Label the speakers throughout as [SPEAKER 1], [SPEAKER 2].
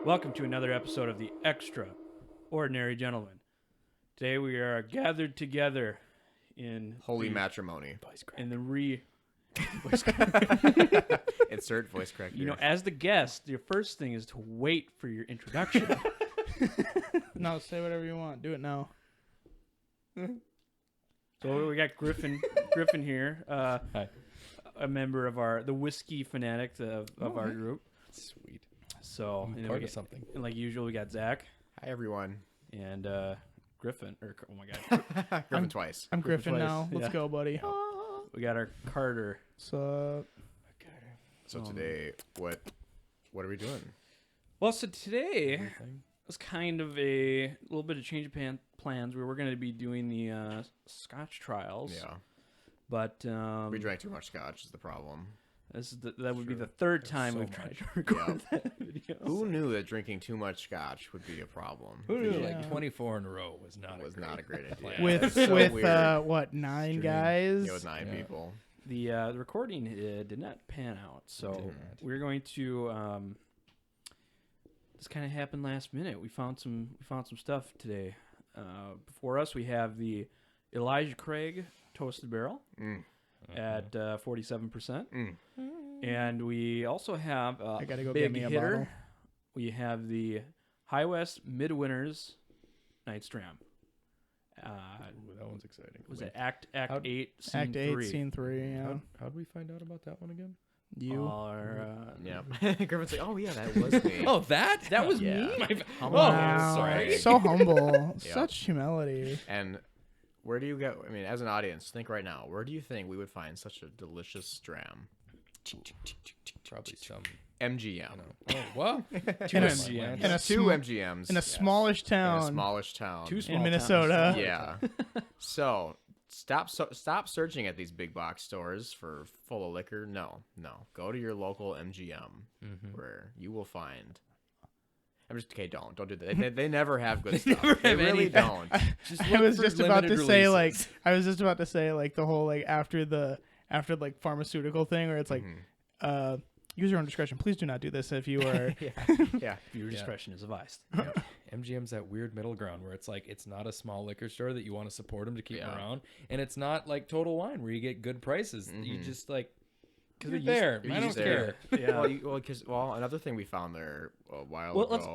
[SPEAKER 1] Welcome to another episode of the Extraordinary Gentlemen. Today we are gathered together in
[SPEAKER 2] holy matrimony.
[SPEAKER 1] In the
[SPEAKER 2] Insert voice corrector.
[SPEAKER 1] You know, as the guest, your first thing is to wait for your introduction.
[SPEAKER 3] No, say whatever you want. Do it now.
[SPEAKER 1] So we got Griffin here,
[SPEAKER 4] Hi.
[SPEAKER 1] a member of the whiskey fanatic of our group.
[SPEAKER 4] Sweet.
[SPEAKER 1] So
[SPEAKER 4] I'm part of something.
[SPEAKER 1] And like usual, we got Zach
[SPEAKER 2] Hi, everyone.
[SPEAKER 1] and Griffin. Oh my God,
[SPEAKER 2] Griffin twice.
[SPEAKER 3] I'm
[SPEAKER 1] Griffin
[SPEAKER 3] Griffin
[SPEAKER 1] twice.
[SPEAKER 3] now. Let's
[SPEAKER 1] Yeah.
[SPEAKER 3] go, buddy.
[SPEAKER 1] we got our Carter.
[SPEAKER 3] So,
[SPEAKER 2] So today, what are we doing?
[SPEAKER 1] Well, so today was kind of a little bit of change of plans. We were going to be doing the Scotch trials.
[SPEAKER 2] Yeah.
[SPEAKER 1] But
[SPEAKER 2] We drank too much scotch is the problem.
[SPEAKER 1] That would be the third time
[SPEAKER 4] so
[SPEAKER 1] we've tried to record that video.
[SPEAKER 2] Who knew that drinking too much scotch would be a problem?
[SPEAKER 4] Who knew
[SPEAKER 3] Yeah.
[SPEAKER 4] like 24 in a row was not
[SPEAKER 2] Not a great idea.
[SPEAKER 4] plan.
[SPEAKER 3] with
[SPEAKER 2] It's so weird.
[SPEAKER 3] what, 9 guys?
[SPEAKER 2] Yeah, with 9 people.
[SPEAKER 1] The recording did not pan out, so we're going to. This kind of happened last minute. We found some stuff today. Before us, we have the Elijah Craig Toasted Barrel at 47%, and we also have
[SPEAKER 3] I gotta go
[SPEAKER 1] big
[SPEAKER 3] get me a
[SPEAKER 1] hitter.
[SPEAKER 3] bottle.
[SPEAKER 1] We have the High West Midwinters Nights Dram.
[SPEAKER 4] Ooh, that one's exciting.
[SPEAKER 1] Was
[SPEAKER 4] Wait,
[SPEAKER 1] it Act
[SPEAKER 4] How'd-
[SPEAKER 1] 8, Scene
[SPEAKER 3] Act 8,
[SPEAKER 1] 3?
[SPEAKER 3] Scene 3, yeah.
[SPEAKER 4] How'd we find out about that one again?
[SPEAKER 3] You.
[SPEAKER 2] Yeah. Griffin's like, oh, yeah, that was me.
[SPEAKER 4] Oh, that was
[SPEAKER 2] Yeah.
[SPEAKER 4] me?
[SPEAKER 3] Wow.
[SPEAKER 4] sorry.
[SPEAKER 3] So humble.
[SPEAKER 2] Yeah.
[SPEAKER 3] Such humility.
[SPEAKER 2] And where do you go? I mean, as an audience, think right now. Where do you think we would find such a delicious dram?
[SPEAKER 4] Probably some.
[SPEAKER 2] MGM.
[SPEAKER 4] Oh, well.
[SPEAKER 1] Two
[SPEAKER 3] In a-
[SPEAKER 1] MGMs.
[SPEAKER 3] in a
[SPEAKER 2] Two
[SPEAKER 3] sm-
[SPEAKER 2] MGMs.
[SPEAKER 3] In a smallish
[SPEAKER 2] In a
[SPEAKER 3] town
[SPEAKER 2] smallish town.
[SPEAKER 1] Two small
[SPEAKER 3] in Minnesota.
[SPEAKER 2] Yeah. So stop searching at these big box stores for full of liquor. No. Go to your local MGM where you will find. I'm just okay. Don't do that. They never have good stuff.
[SPEAKER 4] never
[SPEAKER 2] They
[SPEAKER 4] have
[SPEAKER 2] really
[SPEAKER 4] anything.
[SPEAKER 2] don't.
[SPEAKER 3] I was
[SPEAKER 4] for
[SPEAKER 3] just about to
[SPEAKER 4] limited
[SPEAKER 3] say like
[SPEAKER 4] releases.
[SPEAKER 3] I was just about to say like the whole like after like pharmaceutical thing where it's like use your own discretion. Please do not do this if you are
[SPEAKER 2] Yeah.
[SPEAKER 1] Your discretion is advised.
[SPEAKER 4] MGM's that weird middle ground where it's like it's not a small liquor store that you want to support them to keep them
[SPEAKER 2] Yeah.
[SPEAKER 4] around, and it's not like Total Wine where you get good prices. You just like
[SPEAKER 1] Because
[SPEAKER 4] you're there. I don't care.
[SPEAKER 2] Yeah. Well, another thing we found there a while
[SPEAKER 1] Well,
[SPEAKER 2] ago.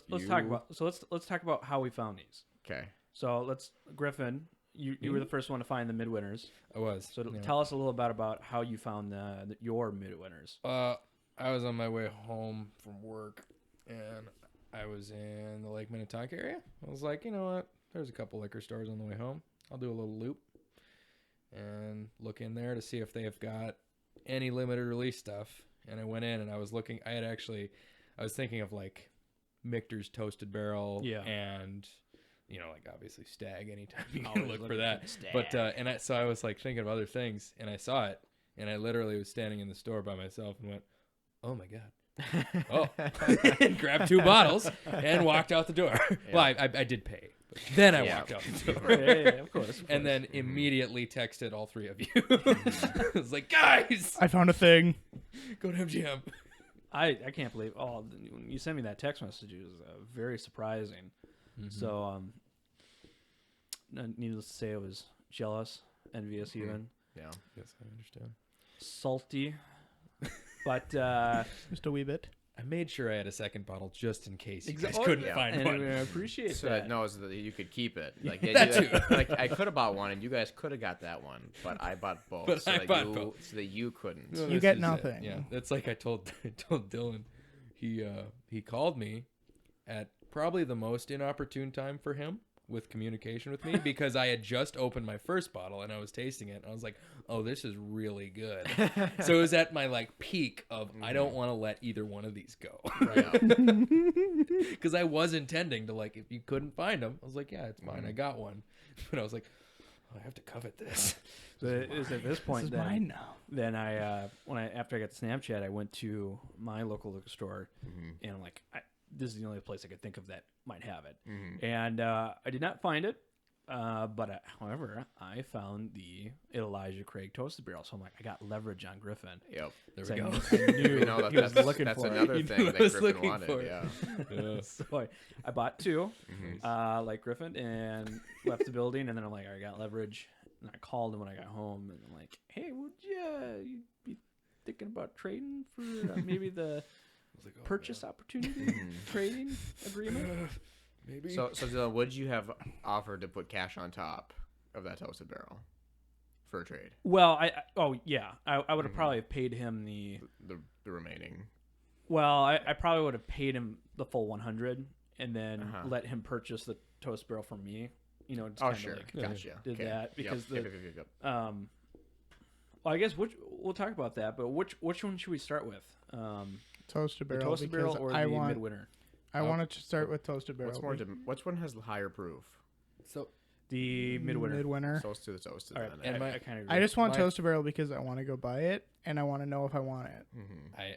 [SPEAKER 1] let's talk about. So let's talk about how we found these.
[SPEAKER 2] Okay.
[SPEAKER 1] So Griffin, you were the first one to find the Midwinters.
[SPEAKER 4] I was.
[SPEAKER 1] So
[SPEAKER 4] yeah.
[SPEAKER 1] tell us a little bit about how you found your Midwinters.
[SPEAKER 4] I was on my way home from work, and I was in the Lake Minnetonka area. I was like, you know what? There's a couple liquor stores on the way home. I'll do a little loop and look in there to see if they have got any limited release stuff. And I went in, and I was looking. I was thinking of like Michter's Toasted Barrel, and like obviously Stag. Anytime you can look for that. But so I was like thinking of other things, and I saw it, and I literally was standing in the store by myself and went, "Oh my god!" Oh, and grabbed 2 bottles and walked out the door. Yeah. Well, I did pay, but then I walked out the door.
[SPEAKER 1] Yeah, of course.
[SPEAKER 4] And then immediately texted all 3 of you. I was like, guys,
[SPEAKER 3] I found a thing.
[SPEAKER 4] go to MGM.
[SPEAKER 1] I can't believe when you sent me that text message. It was very surprising. So needless to say, I was jealous, envious, even
[SPEAKER 2] Yeah.
[SPEAKER 4] Yes, I understand.
[SPEAKER 1] salty, but
[SPEAKER 3] Just a wee bit.
[SPEAKER 4] I made sure I had a second bottle just in case you
[SPEAKER 1] Exactly.
[SPEAKER 4] guys couldn't
[SPEAKER 2] Yeah.
[SPEAKER 4] find
[SPEAKER 1] and
[SPEAKER 4] one.
[SPEAKER 1] I appreciate
[SPEAKER 2] So
[SPEAKER 1] that.
[SPEAKER 2] no, so that you could keep it. Like
[SPEAKER 4] That too.
[SPEAKER 2] Like I could have bought one, and you guys could have got that one, but I bought both.
[SPEAKER 4] But
[SPEAKER 2] so
[SPEAKER 4] I
[SPEAKER 2] that
[SPEAKER 4] bought
[SPEAKER 2] you,
[SPEAKER 4] both.
[SPEAKER 2] so that you couldn't.
[SPEAKER 4] No,
[SPEAKER 3] You
[SPEAKER 4] that's
[SPEAKER 3] get
[SPEAKER 4] just it.
[SPEAKER 3] nothing.
[SPEAKER 4] Yeah, that's like I told Dylan. He called me at probably the most inopportune time for him with communication with me because I had just opened my first bottle and I was tasting it and I was like, oh, this is really good. So it was at my like peak of I don't want to let either one of these go. Because I was intending to like, if you couldn't find them, I was like, yeah, it's fine. I got one. But I was like, oh, I have to covet this.
[SPEAKER 1] So it is at this point
[SPEAKER 3] This is mine now.
[SPEAKER 1] then after I got the Snapchat, I went to my local liquor store and I'm like, this is the only place I could think of that might have it. And I did not find it. However, I found the Elijah Craig Toasted Barrel. So I'm like, I got leverage on Griffin.
[SPEAKER 2] Yep.
[SPEAKER 4] There we go.
[SPEAKER 1] I knew
[SPEAKER 2] You know,
[SPEAKER 1] he was looking
[SPEAKER 2] that's
[SPEAKER 1] for
[SPEAKER 2] another
[SPEAKER 1] it.
[SPEAKER 2] thing that Griffin wanted.
[SPEAKER 4] for.
[SPEAKER 2] Yeah.
[SPEAKER 1] So I bought two, like Griffin, and left the building. And then I'm like, I got leverage. And I called him when I got home. And I'm like, hey, would you be thinking about trading for maybe the purchase opportunity trading agreement?
[SPEAKER 4] Maybe.
[SPEAKER 2] So Dylan, would you have offered to put cash on top of that toasted barrel for a trade?
[SPEAKER 1] Well, I would have probably paid him the
[SPEAKER 2] remaining.
[SPEAKER 1] Well, I probably would have paid him the full 100 and then let him purchase the toast barrel from me. You know, just
[SPEAKER 2] Sure, gotcha.
[SPEAKER 1] Did that because
[SPEAKER 2] Yep.
[SPEAKER 1] well, I guess we'll talk about that. But which one should we start with?
[SPEAKER 3] Toasted
[SPEAKER 1] The
[SPEAKER 3] barrel.
[SPEAKER 1] toasted barrel
[SPEAKER 3] because
[SPEAKER 1] or
[SPEAKER 3] I
[SPEAKER 1] the
[SPEAKER 3] want,
[SPEAKER 1] Midwinter?
[SPEAKER 3] I wanted to start with toasted barrel.
[SPEAKER 2] Which one has higher proof?
[SPEAKER 4] So
[SPEAKER 1] The Midwinter.
[SPEAKER 3] Midwinter.
[SPEAKER 2] Toast to the toasted.
[SPEAKER 1] All right,
[SPEAKER 2] then.
[SPEAKER 1] I kind of agree.
[SPEAKER 3] I just want
[SPEAKER 4] My-
[SPEAKER 3] toasted barrel because I want to go buy it and I want to know if I want it.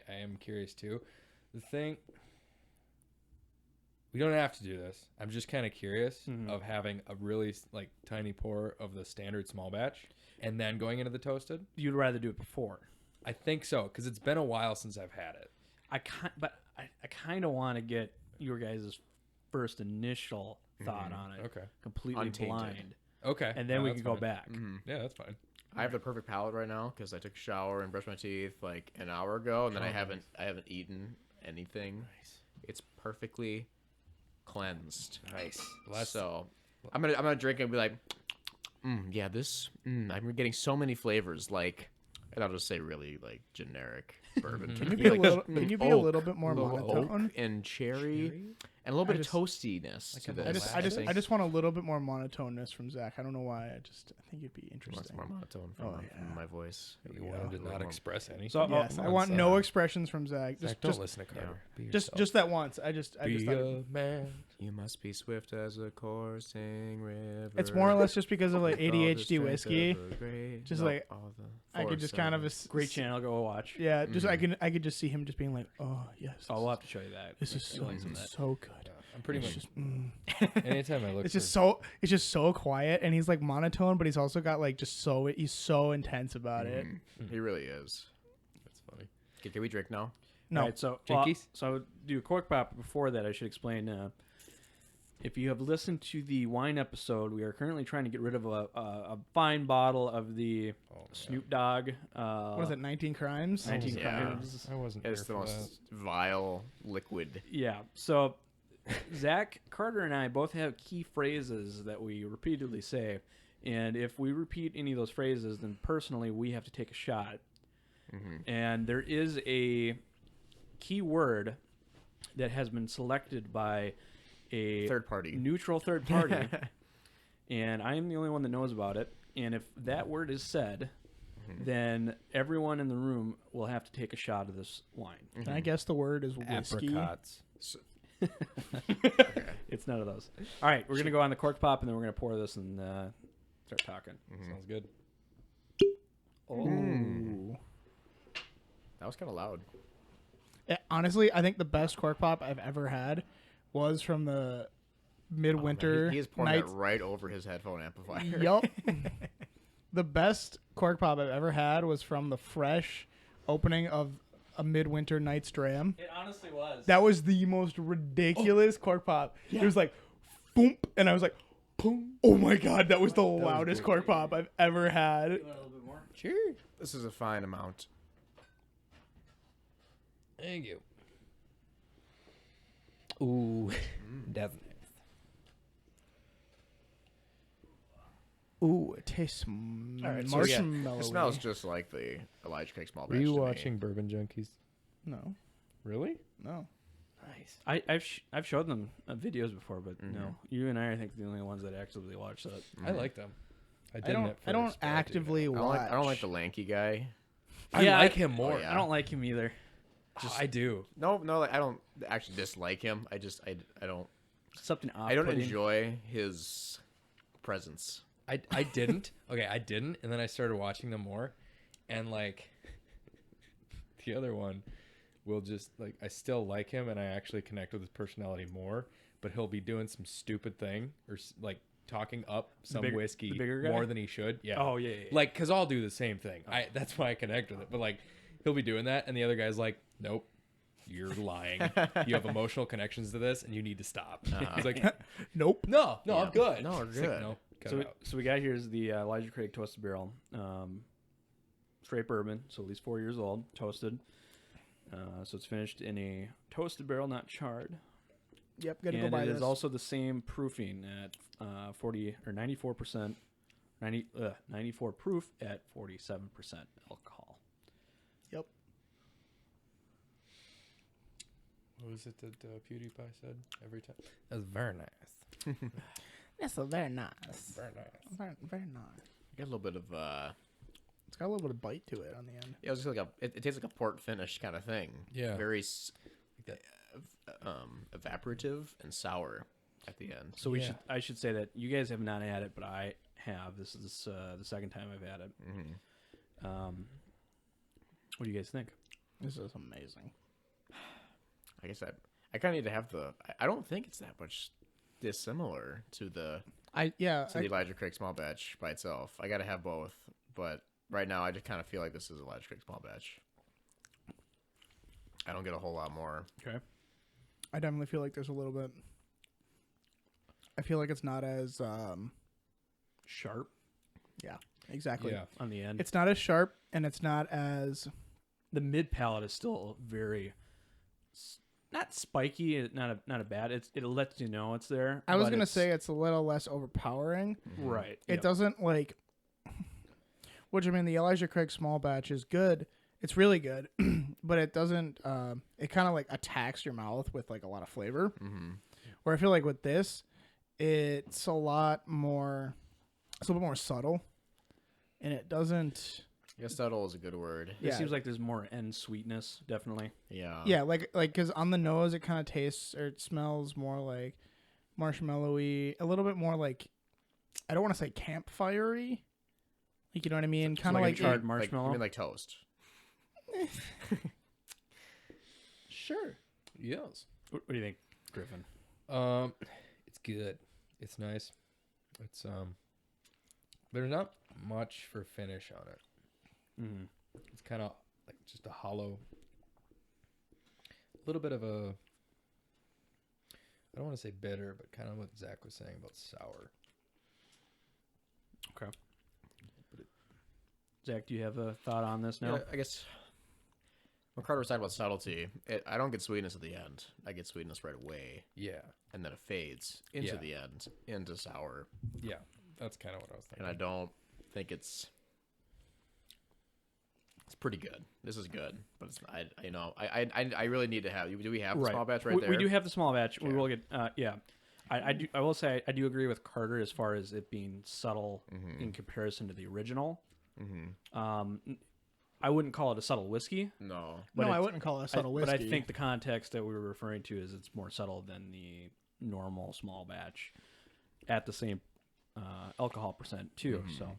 [SPEAKER 4] I am curious too. The thing, we don't have to do this. I'm just kind of curious of having a really like tiny pour of the standard small batch and then going into the toasted.
[SPEAKER 1] You'd rather do it before.
[SPEAKER 4] I think so because it's been a while since I've had it.
[SPEAKER 1] I kind of want to get your guys' first initial thought on it.
[SPEAKER 4] Okay.
[SPEAKER 1] Completely
[SPEAKER 2] Untainted.
[SPEAKER 1] blind.
[SPEAKER 4] Okay.
[SPEAKER 1] And then
[SPEAKER 4] No,
[SPEAKER 1] we
[SPEAKER 4] that's
[SPEAKER 1] can go
[SPEAKER 4] fine.
[SPEAKER 1] back.
[SPEAKER 4] Yeah, that's fine.
[SPEAKER 2] I have the perfect palate right now because I took a shower and brushed my teeth like an hour ago, and then I haven't eaten anything.
[SPEAKER 4] Nice.
[SPEAKER 2] It's perfectly cleansed.
[SPEAKER 4] Nice.
[SPEAKER 2] So I'm gonna drink it and be like, yeah, this. I'm getting so many flavors. Like, and I'll just say really like generic bourbon.
[SPEAKER 3] Can you be a little bit more
[SPEAKER 2] oak
[SPEAKER 3] monotone?
[SPEAKER 2] and cherry and a little bit of toastiness to this.
[SPEAKER 3] I just want a little bit more monotoneness from Zach. I don't know why. I think it'd be
[SPEAKER 2] Wants
[SPEAKER 3] interesting.
[SPEAKER 2] more monotone from my voice.
[SPEAKER 4] You wanted to not express any.
[SPEAKER 1] So
[SPEAKER 3] Yes, I want no expressions from Zach.
[SPEAKER 4] Zach, don't listen to Carter. Be yourself.
[SPEAKER 3] Just that once. I just
[SPEAKER 4] Be
[SPEAKER 3] thought
[SPEAKER 4] a man.
[SPEAKER 2] You must be swift as a coursing river.
[SPEAKER 3] it's more or less just because of like
[SPEAKER 2] with all the
[SPEAKER 3] ADHD
[SPEAKER 2] strength
[SPEAKER 3] whiskey.
[SPEAKER 2] of a great-
[SPEAKER 3] Just
[SPEAKER 2] no,
[SPEAKER 3] like,
[SPEAKER 2] all the
[SPEAKER 3] I could
[SPEAKER 2] force
[SPEAKER 3] just kind of
[SPEAKER 1] Great channel. Go watch.
[SPEAKER 3] Yeah, just I could just see him just being like, oh yes.
[SPEAKER 1] Oh, we'll have to show you that.
[SPEAKER 3] This is so good.
[SPEAKER 4] I'm pretty
[SPEAKER 3] It's
[SPEAKER 4] much.
[SPEAKER 3] just,
[SPEAKER 4] Anytime I look.
[SPEAKER 3] it's just so quiet, and he's like monotone, but he's also got like he's so intense about it.
[SPEAKER 2] He really is.
[SPEAKER 4] That's funny.
[SPEAKER 2] Okay, can we drink now?
[SPEAKER 3] No,
[SPEAKER 1] All right, so
[SPEAKER 4] Jinkies?
[SPEAKER 1] so do a cork pop. Before that, I should explain. If you have listened to the wine episode, we are currently trying to get rid of a fine bottle of the Snoop Dogg.
[SPEAKER 3] what is it? 19 Crimes.
[SPEAKER 1] 19
[SPEAKER 2] Yeah.
[SPEAKER 1] Crimes.
[SPEAKER 4] I wasn't.
[SPEAKER 2] It's the
[SPEAKER 4] here for
[SPEAKER 2] most vile liquid.
[SPEAKER 1] Yeah. So Zach, Carter, and I both have key phrases that we repeatedly say, and if we repeat any of those phrases, then personally we have to take a shot. And there is a key word that has been selected by a
[SPEAKER 2] Third party.
[SPEAKER 1] neutral third party, and I am the only one that knows about it. And if that word is said, then everyone in the room will have to take a shot of this wine.
[SPEAKER 3] Can I guess the word is
[SPEAKER 4] that.
[SPEAKER 3] whiskey?
[SPEAKER 4] Apricots.
[SPEAKER 1] It's none of those. All right, we're gonna go on the cork pop, and then we're gonna pour this and start talking.
[SPEAKER 4] Sounds good.
[SPEAKER 3] Ooh.
[SPEAKER 2] That was kind of loud.
[SPEAKER 3] Honestly, I think the best cork pop I've ever had was from the Midwinter
[SPEAKER 2] He is pouring
[SPEAKER 3] Nights.
[SPEAKER 2] that right over his headphone amplifier.
[SPEAKER 3] Yup. The best cork pop I've ever had was from the fresh opening of a Midwinter Nights Dram.
[SPEAKER 1] It honestly was.
[SPEAKER 3] That was the most ridiculous cork pop. It was like, boom, and I was like, boom. Oh my god, that was the loudest cork pop I've ever had.
[SPEAKER 1] A little bit more.
[SPEAKER 4] Sure.
[SPEAKER 2] This is a fine amount.
[SPEAKER 4] Thank you. Ooh, that's nice.
[SPEAKER 3] Ooh, it tastes
[SPEAKER 1] right, so
[SPEAKER 3] marshmallow.
[SPEAKER 2] It smells just like the Elijah Craig small batch.
[SPEAKER 4] Were you
[SPEAKER 2] to me.
[SPEAKER 4] watching Bourbon Junkies?
[SPEAKER 3] No,
[SPEAKER 4] Really?
[SPEAKER 3] no.
[SPEAKER 4] Nice.
[SPEAKER 1] I've showed them videos before, but no, you and I think the only ones that actively watch that.
[SPEAKER 4] I like them.
[SPEAKER 3] I don't actively watch.
[SPEAKER 2] I don't like the lanky guy.
[SPEAKER 4] I like him more.
[SPEAKER 2] Oh, yeah.
[SPEAKER 1] I don't like him either.
[SPEAKER 4] I do.
[SPEAKER 2] No, like, I don't actually dislike him. I don't.
[SPEAKER 1] Something off.
[SPEAKER 2] I don't enjoy his presence.
[SPEAKER 4] I didn't. Okay, I didn't, and then I started watching them more, and like the other one will just like I still like him, and I actually connect with his personality more. But he'll be doing some stupid thing or like talking up some whiskey more than he should. Yeah.
[SPEAKER 1] Oh yeah.
[SPEAKER 4] Like, cause I'll do the same thing. That's why I connect with it. But like, he'll be doing that, and the other guy's like, "Nope, you're lying. You have emotional connections to this, and you need to stop." He's like,
[SPEAKER 3] Nope.
[SPEAKER 4] No, I'm good.
[SPEAKER 2] No, we're
[SPEAKER 4] It's like,
[SPEAKER 2] good.
[SPEAKER 4] no, cut it out.
[SPEAKER 1] So we got here's the Elijah Craig Toasted Barrel, straight bourbon, so at least 4 years old, toasted. So it's finished in a toasted barrel, not charred.
[SPEAKER 3] Yep, gotta
[SPEAKER 1] And
[SPEAKER 3] go buy
[SPEAKER 1] it
[SPEAKER 3] this.
[SPEAKER 1] is also the same proofing at 40 or 94%, 94 proof at 47% alcohol.
[SPEAKER 3] Yep.
[SPEAKER 4] What was it that PewDiePie said every time? That's very nice.
[SPEAKER 3] That's a very nice.
[SPEAKER 4] Very nice.
[SPEAKER 3] Very, very nice.
[SPEAKER 2] Got a little bit of
[SPEAKER 3] It's got a little bit of bite to it on the end.
[SPEAKER 2] yeah, it was just like it tastes like a port finish kind of thing.
[SPEAKER 4] Yeah.
[SPEAKER 2] Very
[SPEAKER 4] Like
[SPEAKER 2] evaporative and sour at the end.
[SPEAKER 1] So
[SPEAKER 4] Yeah.
[SPEAKER 1] I should say that you guys have not had it, but I have. This is the second time I've had it.
[SPEAKER 2] Mm-hmm.
[SPEAKER 1] What do you guys think?
[SPEAKER 3] This is amazing.
[SPEAKER 2] I guess I kind of need to have I don't think it's that much dissimilar to the Elijah Craig small batch by itself. I got to have both, but right now I just kind of feel like this is Elijah Craig small batch. I don't get a whole lot more.
[SPEAKER 1] Okay.
[SPEAKER 3] I definitely feel like there's a little bit. I feel like it's not as
[SPEAKER 1] Sharp
[SPEAKER 3] yeah, exactly.
[SPEAKER 4] Yeah.
[SPEAKER 1] on the end.
[SPEAKER 3] It's not as sharp and it's not as
[SPEAKER 1] The mid palate is still very not spiky, not a bad. It lets you know it's there.
[SPEAKER 3] I was
[SPEAKER 1] but
[SPEAKER 3] going to
[SPEAKER 1] it's-
[SPEAKER 3] say it's a little less overpowering.
[SPEAKER 1] right.
[SPEAKER 3] It
[SPEAKER 1] yep.
[SPEAKER 3] doesn't like which I mean the Elijah Craig small batch is good. It's really good, but it doesn't it kind of like attacks your mouth with like a lot of flavor.
[SPEAKER 2] Mm-hmm.
[SPEAKER 3] Where I feel like with this it's a little bit more subtle and it doesn't
[SPEAKER 2] I guess subtle is a good word.
[SPEAKER 1] It seems like there's more end sweetness, definitely.
[SPEAKER 2] Yeah.
[SPEAKER 3] yeah, like because on the nose it kind of tastes or it smells more like marshmallowy, a little bit more like I don't want to say campfirey, like you know what I mean, kind of
[SPEAKER 1] like
[SPEAKER 3] like,
[SPEAKER 1] a charred
[SPEAKER 2] Like,
[SPEAKER 1] marshmallow.
[SPEAKER 2] you mean like toast?
[SPEAKER 3] sure.
[SPEAKER 4] Yes.
[SPEAKER 1] What do you think, Griffin?
[SPEAKER 4] It's good. It's nice. It's there's not much for finish on it.
[SPEAKER 1] Mm-hmm.
[SPEAKER 4] It's kind of like just a hollow, a little bit of a. I don't want to say bitter, but kind of what Zach was saying about sour.
[SPEAKER 1] Okay. Zach, do you have a thought on this now?
[SPEAKER 2] Yeah, I guess when Carter was talking about subtlety, I don't get sweetness at the end. I get sweetness right away,
[SPEAKER 4] Yeah,
[SPEAKER 2] and then it fades into
[SPEAKER 4] Yeah.
[SPEAKER 2] the end, into sour.
[SPEAKER 4] yeah, that's kind of what I was thinking.
[SPEAKER 2] And I don't think it's pretty good. This is good, but it's I really need to have. Do we have the small batch right there?
[SPEAKER 1] We do have the small batch. We
[SPEAKER 2] Okay.
[SPEAKER 1] will get yeah. I will say I do agree with Carter as far as it being subtle in comparison to the original.
[SPEAKER 2] Mm-hmm.
[SPEAKER 1] I wouldn't call it a subtle whiskey.
[SPEAKER 2] No.
[SPEAKER 1] But
[SPEAKER 3] No, I
[SPEAKER 1] it's-
[SPEAKER 3] wouldn't call it a subtle
[SPEAKER 1] But
[SPEAKER 3] whiskey.
[SPEAKER 1] I think the context that we were referring to is it's more subtle than the normal small batch at the same alcohol percent too. So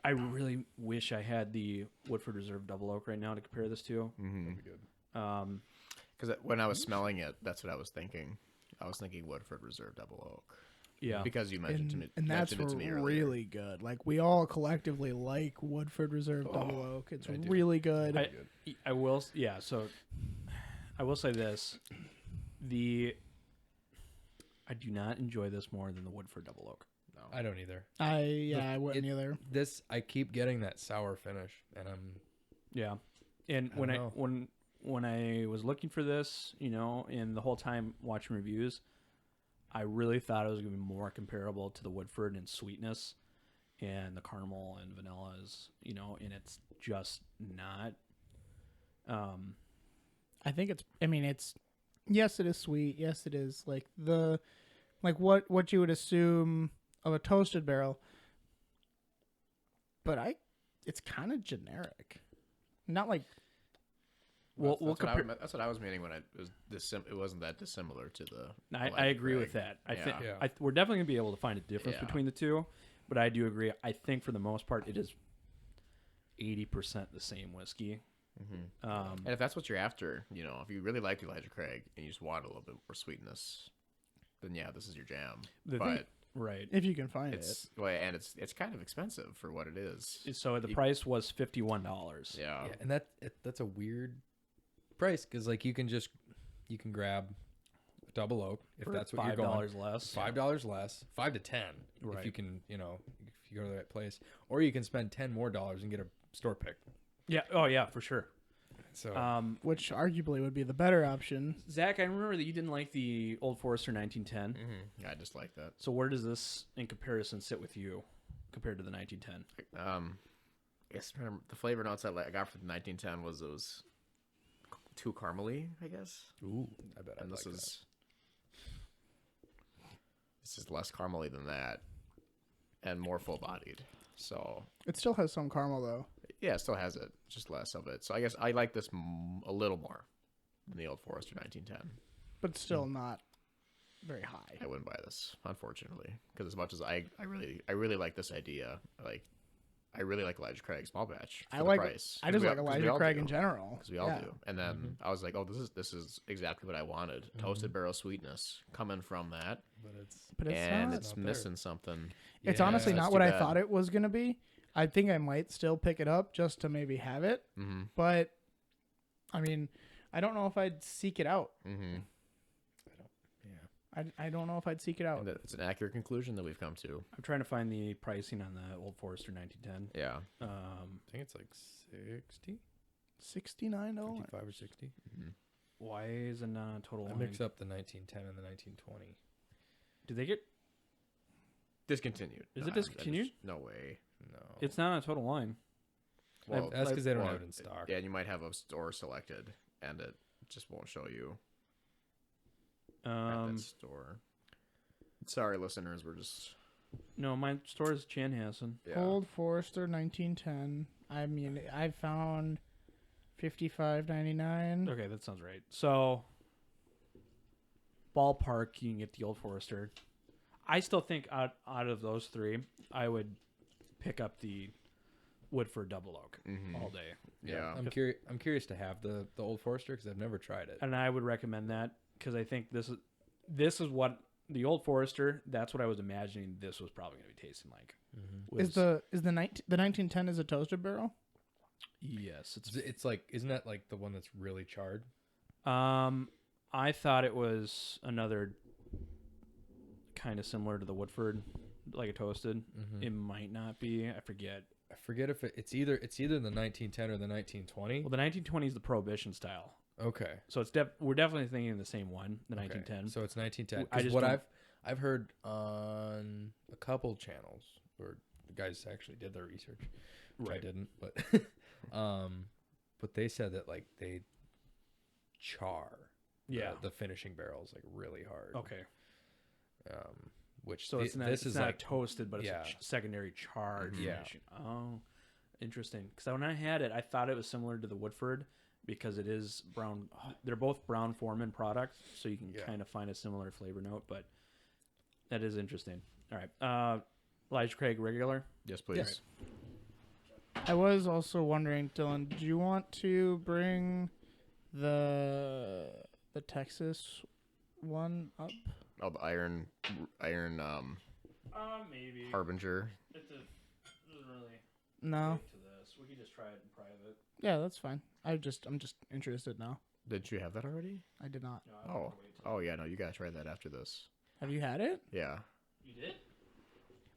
[SPEAKER 1] I really wish I had the Woodford Reserve Double Oak right now to compare this to.
[SPEAKER 2] Mm-hmm.
[SPEAKER 4] That'd be good.
[SPEAKER 2] Because when I was smelling it, that's what I was thinking. I was thinking Woodford Reserve Double Oak.
[SPEAKER 1] Yeah.
[SPEAKER 2] Because you mentioned to me,
[SPEAKER 3] and that's
[SPEAKER 2] mentioned it to me earlier.
[SPEAKER 3] really good. Like we all collectively like Woodford Reserve Double Oak. It's
[SPEAKER 4] I do.
[SPEAKER 3] really good.
[SPEAKER 1] I will, yeah. So I will say this: I do not enjoy this more than the Woodford Double Oak.
[SPEAKER 2] No.
[SPEAKER 4] I don't either.
[SPEAKER 3] I wouldn't either.
[SPEAKER 4] This I keep getting that sour finish, and I'm
[SPEAKER 1] Yeah, and
[SPEAKER 4] I don't know.
[SPEAKER 1] when I was looking for this, and the whole time watching reviews, I really thought it was going to be more comparable to the Woodford in sweetness, and the caramel and vanilla is, and it's just not.
[SPEAKER 3] I think it's. I mean, it's. Yes, it is sweet. Yes, it is what you would assume of a toasted barrel. But it's kind of generic. Not like.
[SPEAKER 1] We'll compare.
[SPEAKER 2] That's what I was meaning when it was it wasn't that dissimilar to the.
[SPEAKER 1] I agree with that. I think
[SPEAKER 4] Yeah.
[SPEAKER 1] we're definitely gonna be able to find a difference between the two, but I do agree. I think for the most part, it is 80% the same whiskey.
[SPEAKER 2] And if that's what you're after, if you really like Elijah Craig and you just want a little bit more sweetness, then yeah, this is your jam.
[SPEAKER 1] Right.
[SPEAKER 3] If you can find it.
[SPEAKER 2] And it's kind of expensive for what it is.
[SPEAKER 1] So the price was $51.
[SPEAKER 2] Yeah.
[SPEAKER 4] And that's a weird price because like you can grab a double oak if
[SPEAKER 1] For
[SPEAKER 4] that's what you're going.
[SPEAKER 1] $5 less.
[SPEAKER 4] $5 less, $5 to $10
[SPEAKER 1] Right.
[SPEAKER 4] if you can, if you go to the right place, or you can spend $10 more and get a store pick.
[SPEAKER 1] Yeah. Oh yeah, for sure.
[SPEAKER 4] So
[SPEAKER 3] Which arguably would be the better option.
[SPEAKER 1] Zach, I remember that you didn't like the Old Forester 1910.
[SPEAKER 2] I just like that.
[SPEAKER 1] So where does this, in comparison, sit with you compared to the 1910?
[SPEAKER 2] Yes, the flavor notes I got for the 1910 was those too caramely, I guess.
[SPEAKER 4] ooh, I bet.
[SPEAKER 2] And
[SPEAKER 4] I'd
[SPEAKER 2] this
[SPEAKER 4] like
[SPEAKER 2] is less caramely than that, and more full bodied. So
[SPEAKER 3] It still has some caramel though.
[SPEAKER 2] yeah, it still has it, just less of it. So I guess I like this a little more than the Old Forester 1910.
[SPEAKER 3] But still not very high.
[SPEAKER 2] I wouldn't buy this, unfortunately, because as much as I really like this idea, I really like Elijah Craig small batch. For
[SPEAKER 3] I
[SPEAKER 2] the
[SPEAKER 3] like.
[SPEAKER 2] price.
[SPEAKER 3] I just
[SPEAKER 2] 'Cause
[SPEAKER 3] like
[SPEAKER 2] we
[SPEAKER 3] Elijah
[SPEAKER 2] all
[SPEAKER 3] Craig
[SPEAKER 2] do.
[SPEAKER 3] in general.
[SPEAKER 2] Because we all do. And then I was like, oh, this is exactly what I wanted. Toasted barrel sweetness coming from that.
[SPEAKER 4] but
[SPEAKER 3] But it's
[SPEAKER 2] And
[SPEAKER 3] not.
[SPEAKER 2] it's
[SPEAKER 4] not
[SPEAKER 2] missing something.
[SPEAKER 3] It's
[SPEAKER 4] Yeah,
[SPEAKER 3] honestly
[SPEAKER 2] that's
[SPEAKER 3] not
[SPEAKER 2] too
[SPEAKER 3] what I
[SPEAKER 2] bad.
[SPEAKER 3] thought it was gonna be. I think I might still pick it up just to maybe have it.
[SPEAKER 2] Mm-hmm.
[SPEAKER 3] But I mean, I don't know if I'd seek it out.
[SPEAKER 2] Mm-hmm.
[SPEAKER 3] I don't know if I'd seek it out.
[SPEAKER 2] And it's an accurate conclusion that we've come to.
[SPEAKER 1] I'm trying to find the pricing on the Old Forester 1910.
[SPEAKER 2] Yeah.
[SPEAKER 4] I think it's like 60,
[SPEAKER 3] $69.
[SPEAKER 4] 55 or 60.
[SPEAKER 1] Why is it not a total
[SPEAKER 4] I
[SPEAKER 1] line?
[SPEAKER 4] mix up the 1910 and the 1920.
[SPEAKER 1] Did they get?
[SPEAKER 2] Discontinued.
[SPEAKER 1] Is it discontinued?
[SPEAKER 2] No way.
[SPEAKER 4] No,
[SPEAKER 1] It's not a total line.
[SPEAKER 2] Well,
[SPEAKER 4] that's because they don't
[SPEAKER 2] well,
[SPEAKER 4] have it in stock.
[SPEAKER 2] Yeah, and you might have a store selected, and it just won't show you at that store. Sorry, listeners. We're just
[SPEAKER 1] No, my store is Chanhassen.
[SPEAKER 2] yeah.
[SPEAKER 3] Old Forester 1910. I mean, I found $55.99.
[SPEAKER 1] Okay, that sounds right. So, ballpark, you can get the Old Forester. I still think out of those three, I would pick up the Woodford Double Oak all day.
[SPEAKER 2] Yeah.
[SPEAKER 4] I'm curious to have the Old Forester because I've never tried it.
[SPEAKER 1] And I would recommend that because I think this is what the Old Forester. That's what I was imagining. This was probably going to be tasting like.
[SPEAKER 3] Is the 1910 is a toasted barrel?
[SPEAKER 1] Yes,
[SPEAKER 4] It's like, isn't that like the one that's really charred?
[SPEAKER 1] I thought it was another kind of similar to the Woodford, like a toasted. It might not be. I forget.
[SPEAKER 4] I forget if it's either the 1910 or the 1920.
[SPEAKER 1] Well, the 1920 is the Prohibition style.
[SPEAKER 4] Okay.
[SPEAKER 1] So it's we're definitely thinking of the same one, the 1910.
[SPEAKER 4] So it's 1910.
[SPEAKER 1] I
[SPEAKER 4] 'Cause
[SPEAKER 1] just
[SPEAKER 4] what
[SPEAKER 1] don't-
[SPEAKER 4] I've heard on a couple channels where the guys actually did their research, which I
[SPEAKER 1] Right.
[SPEAKER 4] didn't, but but they said that like they char the finishing barrels like really hard.
[SPEAKER 1] Okay.
[SPEAKER 4] Which
[SPEAKER 1] So it's not,
[SPEAKER 4] this
[SPEAKER 1] it's
[SPEAKER 4] is
[SPEAKER 1] not
[SPEAKER 4] like
[SPEAKER 1] toasted, but it's
[SPEAKER 4] yeah.
[SPEAKER 1] a secondary charge.
[SPEAKER 4] Yeah.
[SPEAKER 1] finishing. Oh, interesting. Because when I had it, I thought it was similar to the Woodford because it is brown. They're both Brown Forman products, so you can kind of find a similar flavor note. But that is interesting. All right. Elijah Craig regular.
[SPEAKER 2] Yes, please.
[SPEAKER 3] I was also wondering, Dylan, do you want to bring the Texas one up?
[SPEAKER 2] Oh, the iron
[SPEAKER 1] Maybe.
[SPEAKER 2] harbinger.
[SPEAKER 1] It doesn't really
[SPEAKER 3] No.
[SPEAKER 1] to this. We could just try it in private.
[SPEAKER 3] Yeah, that's fine. I'm just interested now.
[SPEAKER 2] Did you have that already?
[SPEAKER 3] I did not.
[SPEAKER 2] Oh yeah, no, you gotta try that after this.
[SPEAKER 3] Have you had it?
[SPEAKER 2] Yeah.
[SPEAKER 1] You did?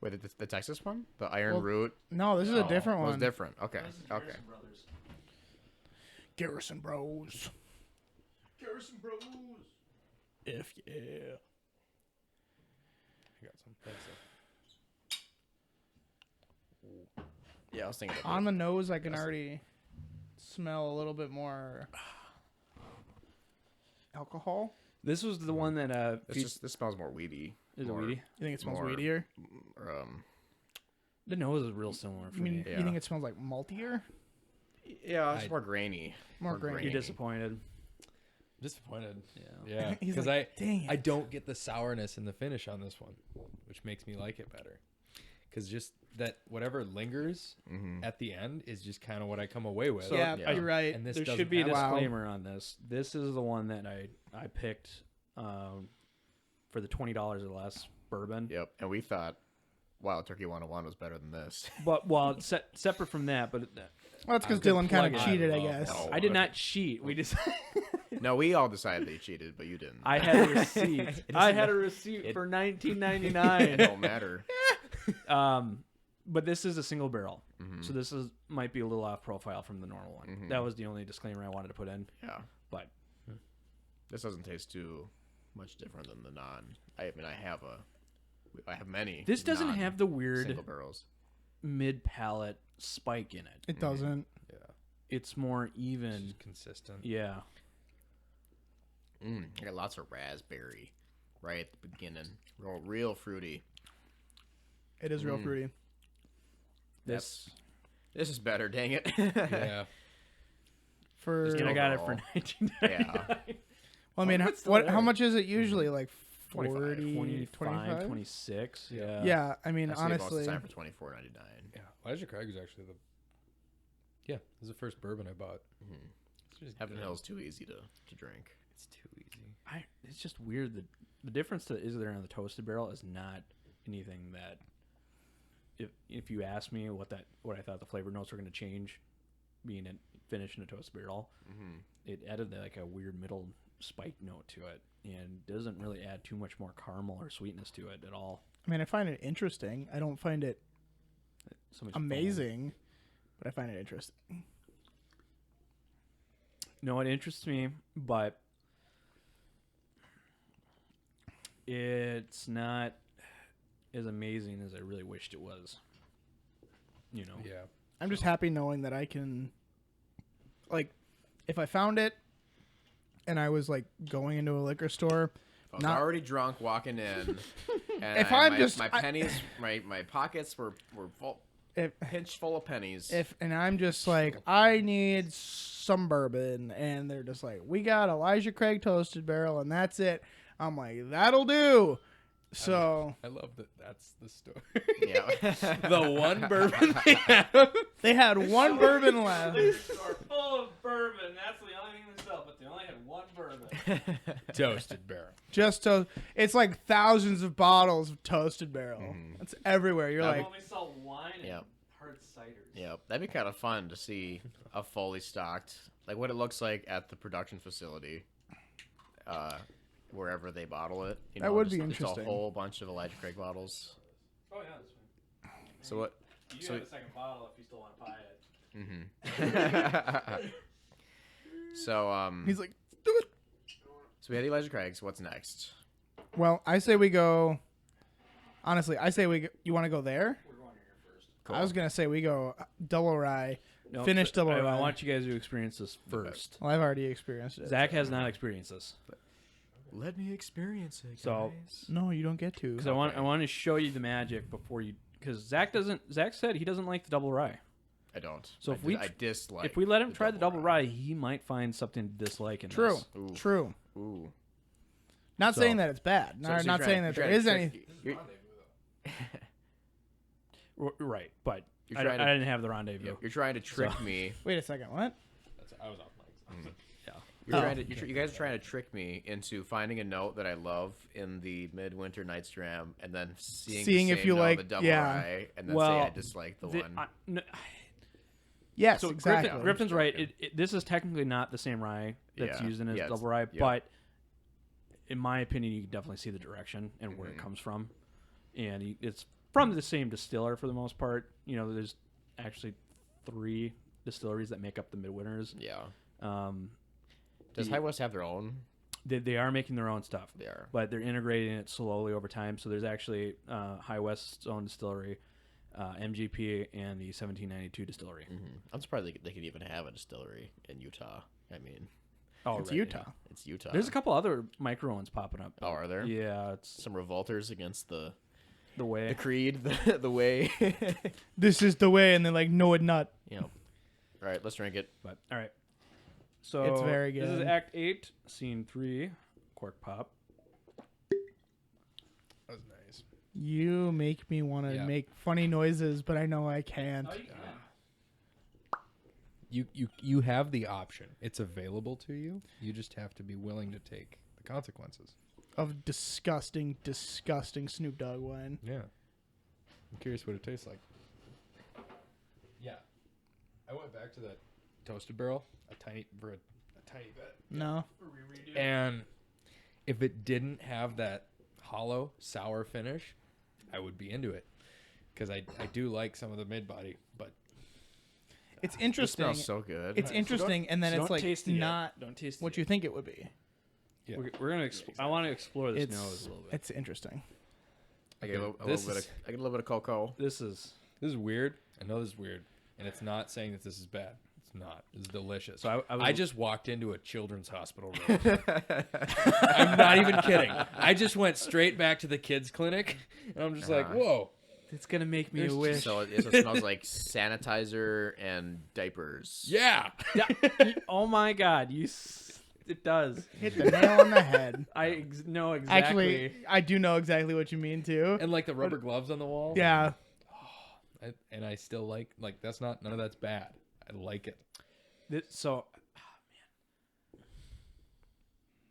[SPEAKER 2] Wait, the Texas one, the iron
[SPEAKER 3] Well,
[SPEAKER 2] root.
[SPEAKER 3] No, this is a different
[SPEAKER 2] It was
[SPEAKER 3] one.
[SPEAKER 2] different. Okay. Okay.
[SPEAKER 1] Brothers.
[SPEAKER 3] Garrison Bros.
[SPEAKER 1] Garrison Bros.
[SPEAKER 3] If yeah.
[SPEAKER 4] I got some. Thanks.
[SPEAKER 2] Yeah, I was thinking.
[SPEAKER 3] On the nose, I can already smell a little bit more alcohol.
[SPEAKER 1] This was the one that
[SPEAKER 2] This smells more weedy.
[SPEAKER 1] is it
[SPEAKER 2] more,
[SPEAKER 1] weedy?
[SPEAKER 3] You think it smells
[SPEAKER 2] more,
[SPEAKER 3] weedier?
[SPEAKER 1] The nose is real similar for me.
[SPEAKER 2] Yeah.
[SPEAKER 3] You think it smells like maltier?
[SPEAKER 2] Yeah, it's more grainy.
[SPEAKER 3] More grainy.
[SPEAKER 1] You're disappointed.
[SPEAKER 4] Disappointed.
[SPEAKER 1] Yeah.
[SPEAKER 4] Yeah.
[SPEAKER 3] He's
[SPEAKER 4] Because
[SPEAKER 3] like, dang
[SPEAKER 4] I
[SPEAKER 3] it.
[SPEAKER 4] don't get the sourness in the finish on this one, which makes me like it better. Because just that whatever lingers at the end is just kind of what I come away with.
[SPEAKER 1] So,
[SPEAKER 3] Yeah,
[SPEAKER 2] yeah.
[SPEAKER 3] you're right.
[SPEAKER 4] And this
[SPEAKER 1] There
[SPEAKER 4] doesn't
[SPEAKER 1] should be a
[SPEAKER 4] have that.
[SPEAKER 1] disclaimer on this. This is the one that I picked for the $20 or less bourbon.
[SPEAKER 2] Yep. And we thought Wild Turkey 101 was better than this.
[SPEAKER 1] But well, separate from that, but
[SPEAKER 3] Well, that's because
[SPEAKER 1] I was
[SPEAKER 3] Dylan kind
[SPEAKER 1] plug
[SPEAKER 3] of
[SPEAKER 1] it.
[SPEAKER 3] cheated, I
[SPEAKER 4] love
[SPEAKER 3] guess.
[SPEAKER 2] that.
[SPEAKER 1] I did not cheat. We just
[SPEAKER 2] No, we all decided they cheated, but you didn't.
[SPEAKER 1] I had a receipt. I had a receipt for
[SPEAKER 2] It
[SPEAKER 1] $19.99.
[SPEAKER 2] don't matter.
[SPEAKER 1] But this is a single barrel, so this might be a little off profile from the normal one. That was the only disclaimer I wanted to put in.
[SPEAKER 2] Yeah.
[SPEAKER 1] But
[SPEAKER 2] This doesn't taste too much different than the non. I mean, I have many.
[SPEAKER 1] this doesn't have the weird
[SPEAKER 2] single barrels.
[SPEAKER 1] mid palate spike in it.
[SPEAKER 3] It doesn't.
[SPEAKER 4] Yeah.
[SPEAKER 1] It's more
[SPEAKER 4] It's
[SPEAKER 1] even.
[SPEAKER 4] just consistent.
[SPEAKER 1] Yeah.
[SPEAKER 2] I got lots of raspberry right at the beginning. Real fruity.
[SPEAKER 3] It is real fruity.
[SPEAKER 1] This
[SPEAKER 2] This is better, dang it.
[SPEAKER 4] Yeah.
[SPEAKER 3] For
[SPEAKER 2] Just
[SPEAKER 1] and I got it for
[SPEAKER 2] overall.
[SPEAKER 1] $19.99.
[SPEAKER 2] Yeah.
[SPEAKER 3] well, I mean,
[SPEAKER 1] it's still
[SPEAKER 3] what?
[SPEAKER 1] there.
[SPEAKER 3] How much is it usually? Like
[SPEAKER 2] 25,
[SPEAKER 3] 40,
[SPEAKER 1] 25,
[SPEAKER 3] 25?
[SPEAKER 1] 26. Yeah.
[SPEAKER 3] Yeah, I mean,
[SPEAKER 2] I see it most of
[SPEAKER 3] honestly,
[SPEAKER 2] the time for $24.99.
[SPEAKER 4] Yeah. Elijah Craig is actually this is the first bourbon I bought. It's just
[SPEAKER 2] Heaven
[SPEAKER 4] good.
[SPEAKER 2] Hill's too easy to drink.
[SPEAKER 4] It's too easy.
[SPEAKER 1] It's just weird. The difference that is there on the toasted barrel is not anything that. If you ask me what I thought the flavor notes were going to change, being finished in a toasted barrel, it added like a weird middle spike note to it, and doesn't really add too much more caramel or sweetness to it at all.
[SPEAKER 3] I mean, I find it interesting. I don't find it
[SPEAKER 1] So much
[SPEAKER 3] amazing, but I find it interesting.
[SPEAKER 1] No, it interests me, but it's not as amazing as I really wished it was. You know?
[SPEAKER 4] Yeah.
[SPEAKER 3] I'm just happy knowing that I can, like, if I found it and I was like going into a liquor store,
[SPEAKER 2] I was
[SPEAKER 3] Not-
[SPEAKER 2] already drunk walking in. And
[SPEAKER 3] If I'm just-
[SPEAKER 2] my
[SPEAKER 3] I-
[SPEAKER 2] pennies, my pockets were full,
[SPEAKER 3] if
[SPEAKER 2] pinched full of pennies.
[SPEAKER 3] and I'm just like, I need some bourbon, and they're just like, we got Elijah Craig toasted barrel, and that's it. I'm like, that'll do. So
[SPEAKER 4] I love that that's the story.
[SPEAKER 2] yeah.
[SPEAKER 4] The one bourbon they have.
[SPEAKER 3] they had one bourbon left.
[SPEAKER 1] Store full of bourbon. That's the only thing they sell, but they only had one bourbon.
[SPEAKER 4] Toasted barrel.
[SPEAKER 3] Just to, it's like thousands of bottles of toasted barrel. It's everywhere. You're
[SPEAKER 2] That
[SPEAKER 3] like,
[SPEAKER 1] only sell wine and
[SPEAKER 2] Yep.
[SPEAKER 1] hard ciders.
[SPEAKER 2] Yep, that'd be kind of fun to see a fully stocked, like what it looks like at the production facility, wherever they bottle it. You know,
[SPEAKER 3] That would
[SPEAKER 2] just,
[SPEAKER 3] be
[SPEAKER 2] just
[SPEAKER 3] interesting.
[SPEAKER 2] a whole bunch of Elijah Craig bottles.
[SPEAKER 1] Oh yeah, that's fine.
[SPEAKER 2] So what?
[SPEAKER 1] You
[SPEAKER 2] So-
[SPEAKER 1] have a second bottle if you still want to buy it.
[SPEAKER 2] So
[SPEAKER 3] he's like, do it.
[SPEAKER 2] so we had Elijah Craig's. What's next?
[SPEAKER 3] Well, I say we go. Honestly, I say we. You want to go there?
[SPEAKER 1] We're going here first.
[SPEAKER 2] Cool.
[SPEAKER 3] I was gonna say we go double rye.
[SPEAKER 1] No,
[SPEAKER 3] Finish double
[SPEAKER 1] I
[SPEAKER 3] rye.
[SPEAKER 1] want you guys to experience this first.
[SPEAKER 3] Well, I've already experienced it.
[SPEAKER 1] Zach has not experienced this,
[SPEAKER 2] Let me experience it,
[SPEAKER 1] So-
[SPEAKER 2] guys.
[SPEAKER 3] No, you don't get to.
[SPEAKER 1] because I want to show you the magic before you. Because Zach said he doesn't like the double rye.
[SPEAKER 2] I don't.
[SPEAKER 1] So
[SPEAKER 2] I
[SPEAKER 1] if we
[SPEAKER 2] I dislike.
[SPEAKER 1] If we let him try the double rye, he might find something to dislike in
[SPEAKER 3] True.
[SPEAKER 1] this.
[SPEAKER 2] Ooh.
[SPEAKER 3] True.
[SPEAKER 2] Ooh.
[SPEAKER 3] Not
[SPEAKER 1] So-
[SPEAKER 3] saying that it's bad.
[SPEAKER 2] So-
[SPEAKER 3] Not,
[SPEAKER 2] so
[SPEAKER 3] not
[SPEAKER 2] you're
[SPEAKER 3] saying
[SPEAKER 2] trying-
[SPEAKER 3] that
[SPEAKER 2] you're
[SPEAKER 3] there is
[SPEAKER 2] trying to
[SPEAKER 3] any.
[SPEAKER 2] trick-
[SPEAKER 1] Right, but
[SPEAKER 2] You're
[SPEAKER 1] I
[SPEAKER 2] trying to-
[SPEAKER 1] didn't have the rendezvous.
[SPEAKER 2] You're trying to trick me.
[SPEAKER 3] Wait a second. What?
[SPEAKER 4] I was off mic.
[SPEAKER 2] You're
[SPEAKER 3] Oh.
[SPEAKER 2] trying to, you guys are trying to trick me into finding a note that I love in the Midwinter Nights Dram, and then seeing the
[SPEAKER 3] if
[SPEAKER 2] same
[SPEAKER 3] you
[SPEAKER 2] note,
[SPEAKER 3] like-
[SPEAKER 2] the double
[SPEAKER 3] yeah.
[SPEAKER 2] rye, and then
[SPEAKER 1] Well,
[SPEAKER 2] say I dislike the one.
[SPEAKER 3] Yes,
[SPEAKER 1] So
[SPEAKER 3] exactly.
[SPEAKER 1] Griffin's right. This is technically not the same rye that's
[SPEAKER 2] Yeah.
[SPEAKER 1] used in his
[SPEAKER 2] Yeah,
[SPEAKER 1] double rye,
[SPEAKER 2] yeah.
[SPEAKER 1] but in my opinion, you can definitely see the direction and where it
[SPEAKER 2] Mm-hmm.
[SPEAKER 1] comes from, and it's from the same distiller for the most part. You know, there's actually 3 distilleries that make up the Midwinters.
[SPEAKER 2] Yeah.
[SPEAKER 1] the-
[SPEAKER 2] Does High West have their own?
[SPEAKER 1] They are making their own stuff.
[SPEAKER 2] They are.
[SPEAKER 1] But they're integrating it slowly over time. So there's actually High West's own distillery, MGP, and the 1792 distillery.
[SPEAKER 2] I'm surprised they could even have a distillery in Utah. I mean,
[SPEAKER 1] Oh,
[SPEAKER 3] It's
[SPEAKER 1] right,
[SPEAKER 3] Utah.
[SPEAKER 1] yeah.
[SPEAKER 2] It's Utah.
[SPEAKER 1] There's a couple other micro ones popping up.
[SPEAKER 2] Oh, are there?
[SPEAKER 1] Yeah, it's
[SPEAKER 2] Some revolters against the
[SPEAKER 1] way.
[SPEAKER 2] creed, the way.
[SPEAKER 3] This is the way, and they're like, no, it not.
[SPEAKER 2] All right, let's drink it.
[SPEAKER 1] But all right. So
[SPEAKER 3] It's very
[SPEAKER 1] This is
[SPEAKER 3] good.
[SPEAKER 1] Act 8, Scene 3, cork pop.
[SPEAKER 4] That was nice.
[SPEAKER 3] You make me want to
[SPEAKER 4] Yeah.
[SPEAKER 3] make funny noises, but I know I can't.
[SPEAKER 4] You have the option. It's available to you. You just have to be willing to take the consequences.
[SPEAKER 3] Of disgusting, disgusting Snoop Dogg wine.
[SPEAKER 4] Yeah. I'm curious what it tastes like. Yeah. I went back to that toasted barrel a tiny bit.
[SPEAKER 3] No.
[SPEAKER 4] And if it didn't have that hollow, sour finish, I would be into it. Because I do like some of the mid-body, but
[SPEAKER 3] It's
[SPEAKER 2] It
[SPEAKER 3] interesting.
[SPEAKER 2] smells so good.
[SPEAKER 3] It's interesting, and then
[SPEAKER 1] So
[SPEAKER 3] it's
[SPEAKER 1] don't
[SPEAKER 3] like
[SPEAKER 1] taste it yet.
[SPEAKER 3] not
[SPEAKER 1] Don't taste it
[SPEAKER 3] what
[SPEAKER 1] yet.
[SPEAKER 3] you think it would be.
[SPEAKER 4] yeah.
[SPEAKER 1] We're gonna. I want to explore this
[SPEAKER 3] It's
[SPEAKER 1] nose a little bit.
[SPEAKER 3] it's interesting.
[SPEAKER 2] I get a little
[SPEAKER 4] This
[SPEAKER 2] bit.
[SPEAKER 4] is-
[SPEAKER 2] I get a little bit of cocoa.
[SPEAKER 1] This is.
[SPEAKER 4] This is weird. I know this is weird. And it's not saying that this is bad. It's not. It's delicious.
[SPEAKER 1] So I was-
[SPEAKER 4] I just walked into a children's hospital room. I'm not even kidding. I just went straight back to the kids clinic, and I'm just like, whoa.
[SPEAKER 1] It's gonna make me a
[SPEAKER 4] There's
[SPEAKER 1] wish.
[SPEAKER 2] So it smells like sanitizer and diapers.
[SPEAKER 4] Yeah.
[SPEAKER 1] Oh my God! It does.
[SPEAKER 3] Hit the nail on the head.
[SPEAKER 1] I know exactly.
[SPEAKER 3] Actually, I do know exactly what you mean too.
[SPEAKER 4] And like the rubber gloves on the wall.
[SPEAKER 3] Yeah.
[SPEAKER 4] And I still like that's not, none of that's bad. I like it.
[SPEAKER 1] So, man.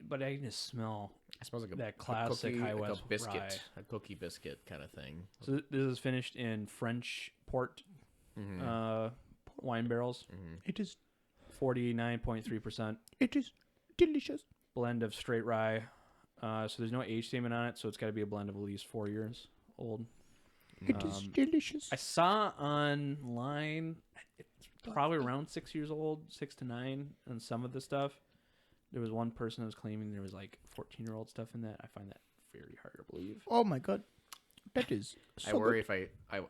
[SPEAKER 1] But I can just smell.
[SPEAKER 2] It smells like
[SPEAKER 1] That classic
[SPEAKER 2] cookie,
[SPEAKER 1] High
[SPEAKER 2] like
[SPEAKER 1] West
[SPEAKER 2] a biscuit,
[SPEAKER 1] rye.
[SPEAKER 2] a cookie biscuit kind of thing.
[SPEAKER 1] So this is finished in French port wine barrels,
[SPEAKER 3] It is
[SPEAKER 1] 49.3%
[SPEAKER 3] it is delicious.
[SPEAKER 1] blend of straight rye. So there's no age statement on it, so it's got to be a blend of at least 4 years old.
[SPEAKER 3] It is delicious.
[SPEAKER 1] I saw online, it's probably around 6 years old, 6 to 9, and some of the stuff. There was one person that was claiming there was like 14-year-old stuff in that. I find that very hard to believe.
[SPEAKER 3] Oh my god. That is so
[SPEAKER 2] I worry if I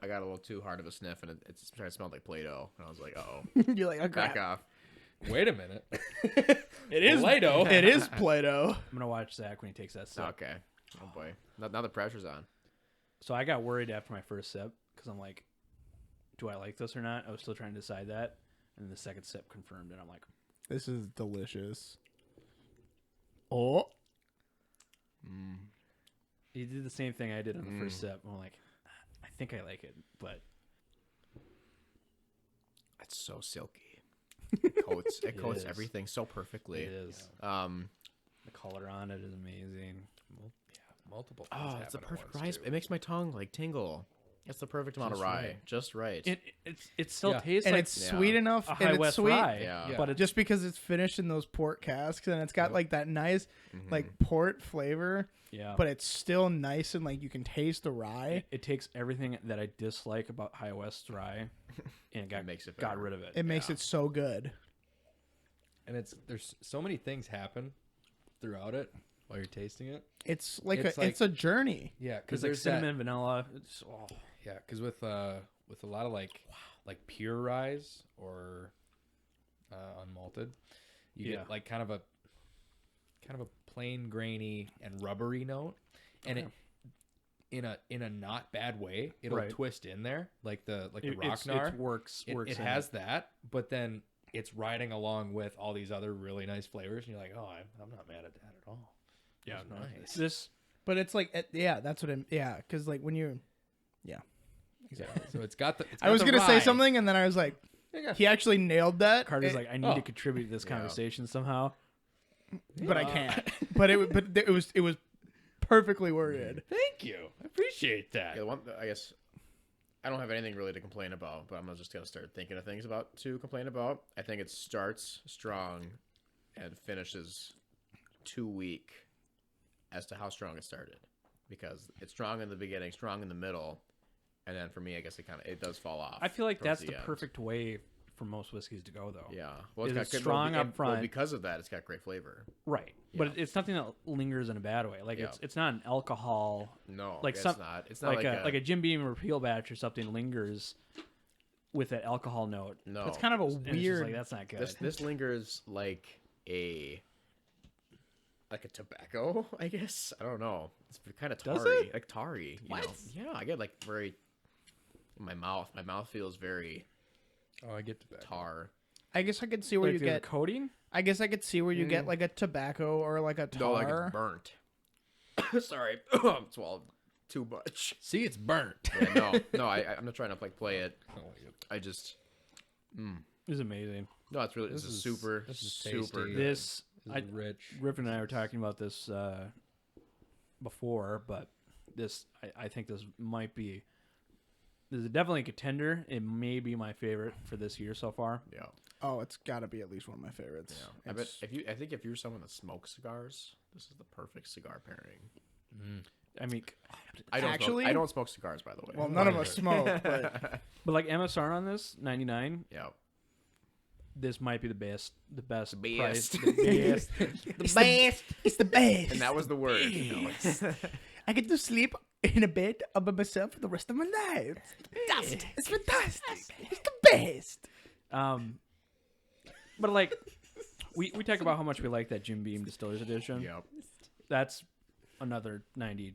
[SPEAKER 2] got a little too hard of a sniff and it's starting to smell like Play-Doh, and I was like, oh,
[SPEAKER 3] good. You're like, oh,
[SPEAKER 2] back
[SPEAKER 3] crap.
[SPEAKER 2] off.
[SPEAKER 4] Wait a minute.
[SPEAKER 3] It is
[SPEAKER 4] Play-Doh.
[SPEAKER 3] It is Play-Doh.
[SPEAKER 1] I'm going to watch Zach when he takes that sip.
[SPEAKER 2] Okay. Oh boy. Now the pressure's on.
[SPEAKER 1] So I got worried after my first sip because I'm like, do I like this or not? I was still trying to decide that. And then the second sip confirmed it. I'm like,
[SPEAKER 3] This is delicious. Oh.
[SPEAKER 1] he did the same thing I did on the first sip. I'm like, I think I like it, but
[SPEAKER 2] It's so silky. It coats
[SPEAKER 1] is.
[SPEAKER 2] everything so perfectly.
[SPEAKER 1] it is. The color on it is amazing.
[SPEAKER 4] Multiple things
[SPEAKER 2] Oh, it's the
[SPEAKER 4] happen at
[SPEAKER 2] perfect
[SPEAKER 4] once,
[SPEAKER 2] rye.
[SPEAKER 4] too.
[SPEAKER 2] It makes my tongue like tingle. It's the perfect amount of
[SPEAKER 1] Just
[SPEAKER 2] rye.
[SPEAKER 1] right.
[SPEAKER 2] Just right.
[SPEAKER 1] It still
[SPEAKER 4] Yeah.
[SPEAKER 1] tastes
[SPEAKER 3] And
[SPEAKER 1] like
[SPEAKER 3] it's sweet enough.
[SPEAKER 1] a
[SPEAKER 3] and
[SPEAKER 1] High
[SPEAKER 3] it's
[SPEAKER 1] West
[SPEAKER 3] sweet.
[SPEAKER 1] rye.
[SPEAKER 2] Yeah.
[SPEAKER 1] But it's
[SPEAKER 3] Just because it's finished in those port casks and it's got like that nice like port flavor,
[SPEAKER 1] yeah.
[SPEAKER 3] but it's still nice and like you can taste the rye.
[SPEAKER 1] It takes everything that I dislike about High West rye and
[SPEAKER 2] makes it
[SPEAKER 1] got
[SPEAKER 2] better.
[SPEAKER 1] rid of it.
[SPEAKER 3] It makes it so good.
[SPEAKER 4] And there's so many things happen throughout it while you're tasting it.
[SPEAKER 3] It's like
[SPEAKER 4] It's
[SPEAKER 3] it's a journey.
[SPEAKER 4] Yeah,
[SPEAKER 1] Because
[SPEAKER 4] because
[SPEAKER 1] like
[SPEAKER 4] there's
[SPEAKER 1] cinnamon, vanilla. It's,
[SPEAKER 4] Yeah, because with a lot of like pure ryes or unmalted, you
[SPEAKER 1] Yeah.
[SPEAKER 4] get like kind of a plain grainy and rubbery note, and it in a not bad way. It'll
[SPEAKER 1] Right.
[SPEAKER 4] twist in there like the
[SPEAKER 1] it
[SPEAKER 4] Rocknar.
[SPEAKER 1] it works.
[SPEAKER 4] It
[SPEAKER 1] in
[SPEAKER 4] has that, but then it's riding along with all these other really nice flavors, and you're like, oh, I'm not mad at that at all.
[SPEAKER 1] Yeah,
[SPEAKER 4] That's
[SPEAKER 1] no,
[SPEAKER 4] nice.
[SPEAKER 1] This
[SPEAKER 3] But it's like that's what because like when you're
[SPEAKER 4] Exactly. So it's got the. It's
[SPEAKER 3] I
[SPEAKER 4] got
[SPEAKER 3] was
[SPEAKER 4] the
[SPEAKER 3] gonna say
[SPEAKER 4] rye.
[SPEAKER 3] something and then I was like, he actually nailed that.
[SPEAKER 1] Carter's like, I need to
[SPEAKER 4] oh.
[SPEAKER 1] contribute to this conversation somehow.
[SPEAKER 3] but I can't. But it was perfectly worded.
[SPEAKER 4] Thank you. I appreciate that.
[SPEAKER 2] Yeah, I guess I don't have anything really to complain about, but I'm just gonna start thinking of things to complain about. I think it starts strong and finishes too weak as to how strong it started, because it's strong in the beginning, strong in the middle, and then for me, I guess it does fall off.
[SPEAKER 1] I feel like
[SPEAKER 2] towards
[SPEAKER 1] that's the
[SPEAKER 2] end.
[SPEAKER 1] perfect way for most whiskeys to go, though.
[SPEAKER 2] Yeah,
[SPEAKER 1] Is
[SPEAKER 2] got
[SPEAKER 1] it
[SPEAKER 2] good-
[SPEAKER 1] strong
[SPEAKER 2] be-
[SPEAKER 1] up front?
[SPEAKER 2] Well, because of that, it's got great flavor.
[SPEAKER 1] Right, but it's something that lingers in a bad way. Like
[SPEAKER 2] Yeah.
[SPEAKER 1] it's not an alcohol.
[SPEAKER 2] No,
[SPEAKER 1] Like
[SPEAKER 2] it's
[SPEAKER 1] some-
[SPEAKER 2] not. It's not
[SPEAKER 1] like a Jim Beam or Peel Batch or something lingers with that alcohol note.
[SPEAKER 2] no.
[SPEAKER 3] It's kind of a
[SPEAKER 1] And it's just
[SPEAKER 3] weird.
[SPEAKER 1] like that's not good.
[SPEAKER 2] This lingers like a like a tobacco, I guess. I don't know. It's kind of
[SPEAKER 1] Does
[SPEAKER 2] tarry,
[SPEAKER 1] it?
[SPEAKER 2] like tarry. You
[SPEAKER 1] What?
[SPEAKER 2] know? Yeah, I get like very. My mouth feels very
[SPEAKER 4] Oh, I get tobacco.
[SPEAKER 2] tar.
[SPEAKER 3] I guess I could see where
[SPEAKER 1] Like
[SPEAKER 3] you
[SPEAKER 1] there's a
[SPEAKER 3] get.
[SPEAKER 1] coating.
[SPEAKER 3] I guess I could see where you get like a tobacco or like a tar.
[SPEAKER 2] No, like it's burnt. Sorry, swallowed too much.
[SPEAKER 4] See, it's burnt.
[SPEAKER 2] Yeah, no, I'm not trying to like play it.
[SPEAKER 4] Oh,
[SPEAKER 2] I just.
[SPEAKER 1] It's amazing.
[SPEAKER 2] No, it's really.
[SPEAKER 4] This
[SPEAKER 2] This is
[SPEAKER 4] is-
[SPEAKER 2] super,
[SPEAKER 4] this is
[SPEAKER 2] super
[SPEAKER 4] tasty.
[SPEAKER 2] good.
[SPEAKER 1] This
[SPEAKER 4] This is rich.
[SPEAKER 1] Griffin and I were talking about this before, but this I think this might be. This is definitely a contender. It may be my favorite for this year so far.
[SPEAKER 2] Yeah,
[SPEAKER 3] Oh, it's got to be at least one of my favorites.
[SPEAKER 2] yeah. I bet I think if you're someone that smokes cigars, this is the perfect cigar pairing.
[SPEAKER 1] I mean,
[SPEAKER 2] I don't
[SPEAKER 3] Actually-
[SPEAKER 2] smoke, I don't smoke cigars, by the way.
[SPEAKER 3] Well, none of us smoke, but
[SPEAKER 1] but like MSR on this 99.
[SPEAKER 2] Yeah.
[SPEAKER 1] This might be the best price.
[SPEAKER 2] best.
[SPEAKER 1] The best.
[SPEAKER 3] the best. It's the best.
[SPEAKER 2] And that was the word.
[SPEAKER 3] I get to sleep in a bed all by myself for the rest of my life. It's fantastic. It's the best.
[SPEAKER 1] But like, we talk about how much we like that Jim Beam Distillers Edition.
[SPEAKER 2] Yep.
[SPEAKER 1] That's another $99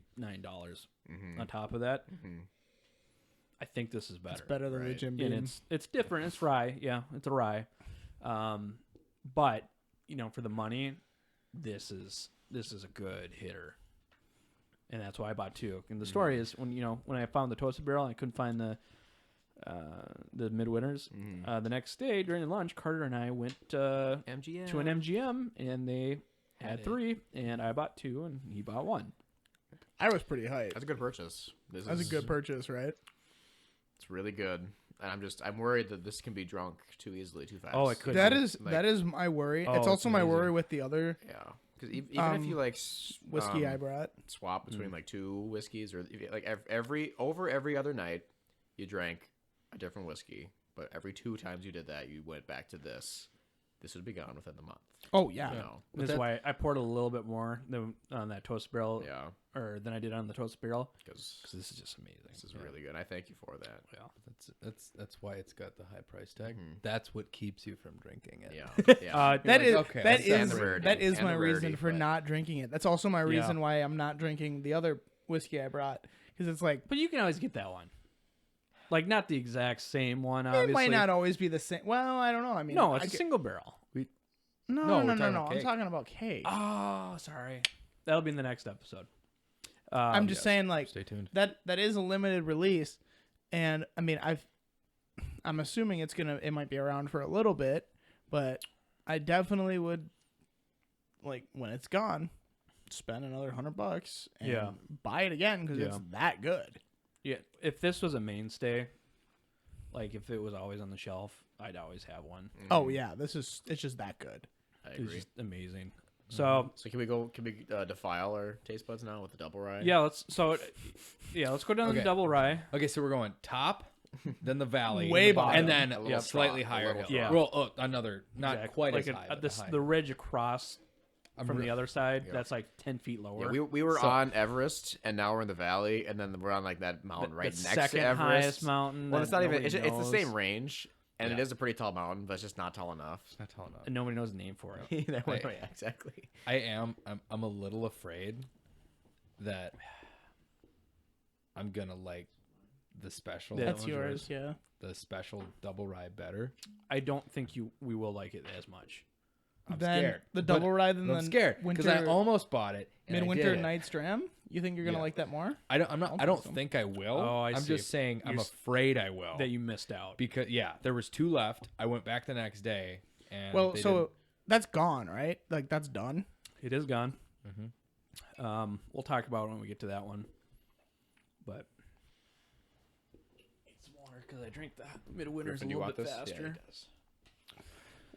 [SPEAKER 1] on top of that. I think this is better.
[SPEAKER 3] It's better than the
[SPEAKER 2] Right.
[SPEAKER 3] Jim Beam.
[SPEAKER 1] And it's different. It's rye. Yeah, it's a rye. But for the money, this is a good hitter. And that's why I bought two. And the story is when I found the toasted barrel, I couldn't find the Midwinters. The next day during lunch, Carter and I went
[SPEAKER 2] MGM.
[SPEAKER 1] to an MGM, and they had three, and I bought two, and he bought one.
[SPEAKER 3] I was pretty hyped.
[SPEAKER 2] That's a good purchase. This
[SPEAKER 3] That's a
[SPEAKER 2] is
[SPEAKER 3] good purchase, right?
[SPEAKER 2] It's really good. And I'm worried that this can be drunk too easily, too fast.
[SPEAKER 1] Oh, it could.
[SPEAKER 3] That
[SPEAKER 1] be.
[SPEAKER 3] is my worry.
[SPEAKER 1] Oh,
[SPEAKER 3] it's
[SPEAKER 1] it's
[SPEAKER 3] also my
[SPEAKER 1] amazing.
[SPEAKER 3] worry with the other
[SPEAKER 2] Yeah. Because even if you like
[SPEAKER 3] whiskey I brought.
[SPEAKER 2] swap between like two whiskeys, or if you, like every other night, you drank a different whiskey, but every 2 times you did that, you went back to this. This would be gone within the month.
[SPEAKER 3] Oh yeah.
[SPEAKER 2] You know?
[SPEAKER 1] That's why I poured a little bit more on that toasted barrel,
[SPEAKER 2] Yeah.
[SPEAKER 1] or than I did on the toasted barrel,
[SPEAKER 2] Because
[SPEAKER 1] because this is just amazing.
[SPEAKER 2] this is really good. I thank you for that.
[SPEAKER 1] Yeah.
[SPEAKER 4] That's why it's got the high price tag. That's what keeps you from drinking it.
[SPEAKER 2] Yeah. Yeah.
[SPEAKER 3] That is
[SPEAKER 4] okay,
[SPEAKER 3] that
[SPEAKER 2] understand
[SPEAKER 3] is
[SPEAKER 2] the rarity,
[SPEAKER 3] that is
[SPEAKER 2] and
[SPEAKER 3] my
[SPEAKER 2] the
[SPEAKER 3] reason
[SPEAKER 2] rarity,
[SPEAKER 3] for
[SPEAKER 2] but-
[SPEAKER 3] not drinking it. That's also my reason why I'm not drinking the other whiskey I brought, because it's like
[SPEAKER 1] But you can always get that one. Like, not the exact same one,
[SPEAKER 3] it
[SPEAKER 1] obviously.
[SPEAKER 3] might not always be the same. Well, I don't know. I mean,
[SPEAKER 1] No,
[SPEAKER 3] I
[SPEAKER 1] it's a
[SPEAKER 3] get-
[SPEAKER 1] single barrel.
[SPEAKER 3] no,
[SPEAKER 4] No,
[SPEAKER 3] no,
[SPEAKER 4] we're
[SPEAKER 3] no,
[SPEAKER 4] talking
[SPEAKER 3] no.
[SPEAKER 4] about
[SPEAKER 3] I'm
[SPEAKER 4] cake.
[SPEAKER 3] talking about cake.
[SPEAKER 1] Oh, sorry. That'll be in the next episode.
[SPEAKER 3] I'm just saying, like
[SPEAKER 4] Stay tuned.
[SPEAKER 3] that is a limited release, and I mean, I'm assuming it might be around for a little bit, but I definitely would, like, when it's gone, spend another $100 and
[SPEAKER 1] Yeah.
[SPEAKER 3] buy it again because it's
[SPEAKER 1] Yeah.
[SPEAKER 3] that good.
[SPEAKER 1] Yeah, if this was a mainstay, like if it was always on the shelf, I'd always have one.
[SPEAKER 3] Oh yeah, it's just that good.
[SPEAKER 2] I
[SPEAKER 1] It's
[SPEAKER 2] agree.
[SPEAKER 1] just amazing. So
[SPEAKER 2] So can we defile our taste buds now with the double rye?
[SPEAKER 1] yeah, let's go down
[SPEAKER 4] Okay.
[SPEAKER 1] the double rye.
[SPEAKER 4] Okay, so we're going top, then the valley,
[SPEAKER 3] Way bottom.
[SPEAKER 4] and then
[SPEAKER 2] A little
[SPEAKER 4] slightly
[SPEAKER 2] drop, a
[SPEAKER 4] higher.
[SPEAKER 2] little
[SPEAKER 4] hill.
[SPEAKER 1] drop.
[SPEAKER 4] Well, another not
[SPEAKER 1] Exact-
[SPEAKER 4] quite
[SPEAKER 1] like
[SPEAKER 4] as high. but
[SPEAKER 1] this
[SPEAKER 4] higher.
[SPEAKER 1] the ridge across from the other side.
[SPEAKER 2] Yeah.
[SPEAKER 1] That's like 10 feet lower.
[SPEAKER 2] Yeah, we were
[SPEAKER 1] So-
[SPEAKER 2] on Everest, and now we're in the valley, and then we're on like that mountain right
[SPEAKER 1] the
[SPEAKER 2] next
[SPEAKER 1] second
[SPEAKER 2] to Everest.
[SPEAKER 1] highest mountain.
[SPEAKER 2] Well,
[SPEAKER 1] that
[SPEAKER 2] it's not even.
[SPEAKER 1] nobody
[SPEAKER 2] It's the
[SPEAKER 1] knows,
[SPEAKER 2] same range, and it
[SPEAKER 4] Yeah.
[SPEAKER 2] is a pretty tall mountain, but it's just not tall enough.
[SPEAKER 4] Not tall enough.
[SPEAKER 1] and nobody knows the name for it.
[SPEAKER 2] Yeah, exactly.
[SPEAKER 4] I'm a little afraid that I'm gonna like the special.
[SPEAKER 1] Yeah.
[SPEAKER 3] That's
[SPEAKER 1] one's
[SPEAKER 3] yours, yeah.
[SPEAKER 4] The special double rye better.
[SPEAKER 1] I don't think we will like it as much.
[SPEAKER 4] I'm
[SPEAKER 3] Then
[SPEAKER 4] scared.
[SPEAKER 3] the
[SPEAKER 4] But-
[SPEAKER 3] double rye, then
[SPEAKER 4] but I'm
[SPEAKER 3] the
[SPEAKER 4] scared because I
[SPEAKER 3] winter-
[SPEAKER 4] almost bought it. And I
[SPEAKER 3] Midwinter
[SPEAKER 4] did.
[SPEAKER 3] Nights Dram. You think you're gonna
[SPEAKER 4] Yeah.
[SPEAKER 3] like that more?
[SPEAKER 4] I don't. I'm not.
[SPEAKER 3] don't
[SPEAKER 4] I don't
[SPEAKER 3] think so.
[SPEAKER 4] think I will.
[SPEAKER 1] Oh, I
[SPEAKER 4] I'm
[SPEAKER 1] see.
[SPEAKER 4] just saying. I'm
[SPEAKER 1] You're s-
[SPEAKER 4] afraid I will.
[SPEAKER 1] That you missed out.
[SPEAKER 4] Because there was 2 left. I went back the next day, and
[SPEAKER 3] Well,
[SPEAKER 4] they
[SPEAKER 3] so that's gone, right? Like that's done.
[SPEAKER 1] It is gone.
[SPEAKER 4] Mm-hmm.
[SPEAKER 1] We'll talk about it when we get to that one. But need some water because I drink the Midwinters
[SPEAKER 2] Griffin,
[SPEAKER 1] a
[SPEAKER 2] you
[SPEAKER 1] little
[SPEAKER 2] want
[SPEAKER 1] bit
[SPEAKER 2] this? Yeah,
[SPEAKER 1] faster.
[SPEAKER 2] he does.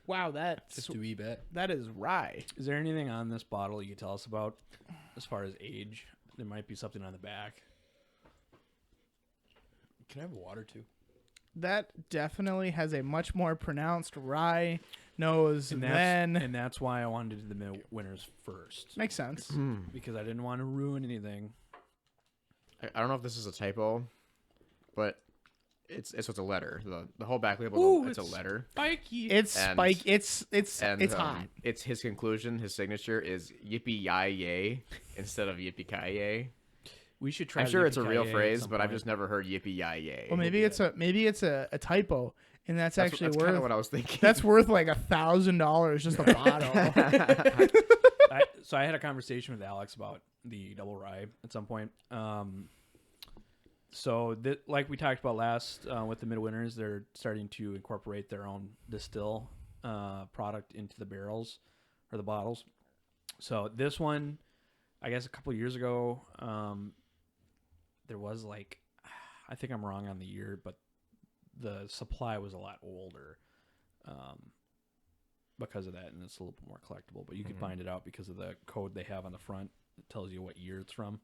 [SPEAKER 3] Wow, that's
[SPEAKER 4] just a wee bit.
[SPEAKER 3] that is rye.
[SPEAKER 1] Is there anything on this bottle you can tell us about as far as age? There might be something on the back.
[SPEAKER 4] Can I have water too?
[SPEAKER 3] That definitely has a much more pronounced rye nose
[SPEAKER 1] And
[SPEAKER 3] than
[SPEAKER 1] that's why I wanted to do the Midwinters first.
[SPEAKER 3] makes sense.
[SPEAKER 1] Because I didn't want to ruin anything.
[SPEAKER 2] I don't know if this is a typo, but It's a letter. The whole back label.
[SPEAKER 1] Ooh,
[SPEAKER 2] it's a letter.
[SPEAKER 1] Spiky.
[SPEAKER 3] It's
[SPEAKER 2] And-
[SPEAKER 3] spike. It's
[SPEAKER 2] And
[SPEAKER 3] hot.
[SPEAKER 2] it's his conclusion. His signature is yippee yi yay instead of yippee ki yay.
[SPEAKER 1] We should try.
[SPEAKER 2] I'm sure it's a real
[SPEAKER 1] yippee-ki-yay at
[SPEAKER 2] phrase,
[SPEAKER 1] some
[SPEAKER 2] but I've
[SPEAKER 1] point.
[SPEAKER 2] just never heard yippee yi yay.
[SPEAKER 3] Well, maybe it's a typo, and that's
[SPEAKER 2] that's
[SPEAKER 3] actually
[SPEAKER 2] kind of
[SPEAKER 3] worth
[SPEAKER 2] what I was thinking.
[SPEAKER 3] that's worth like $1,000 just a bottle.
[SPEAKER 1] So I had a conversation with Alex about the double rye at some point. So like we talked about last with the Midwinters, they're starting to incorporate their own distill product into the barrels or the bottles. So this one, I guess a couple of years ago, there was like, I think I'm wrong on the year, but the supply was a lot older because of that, and it's a little bit more collectible. But you can find it out because of the code they have on the front. It tells you what year it's from.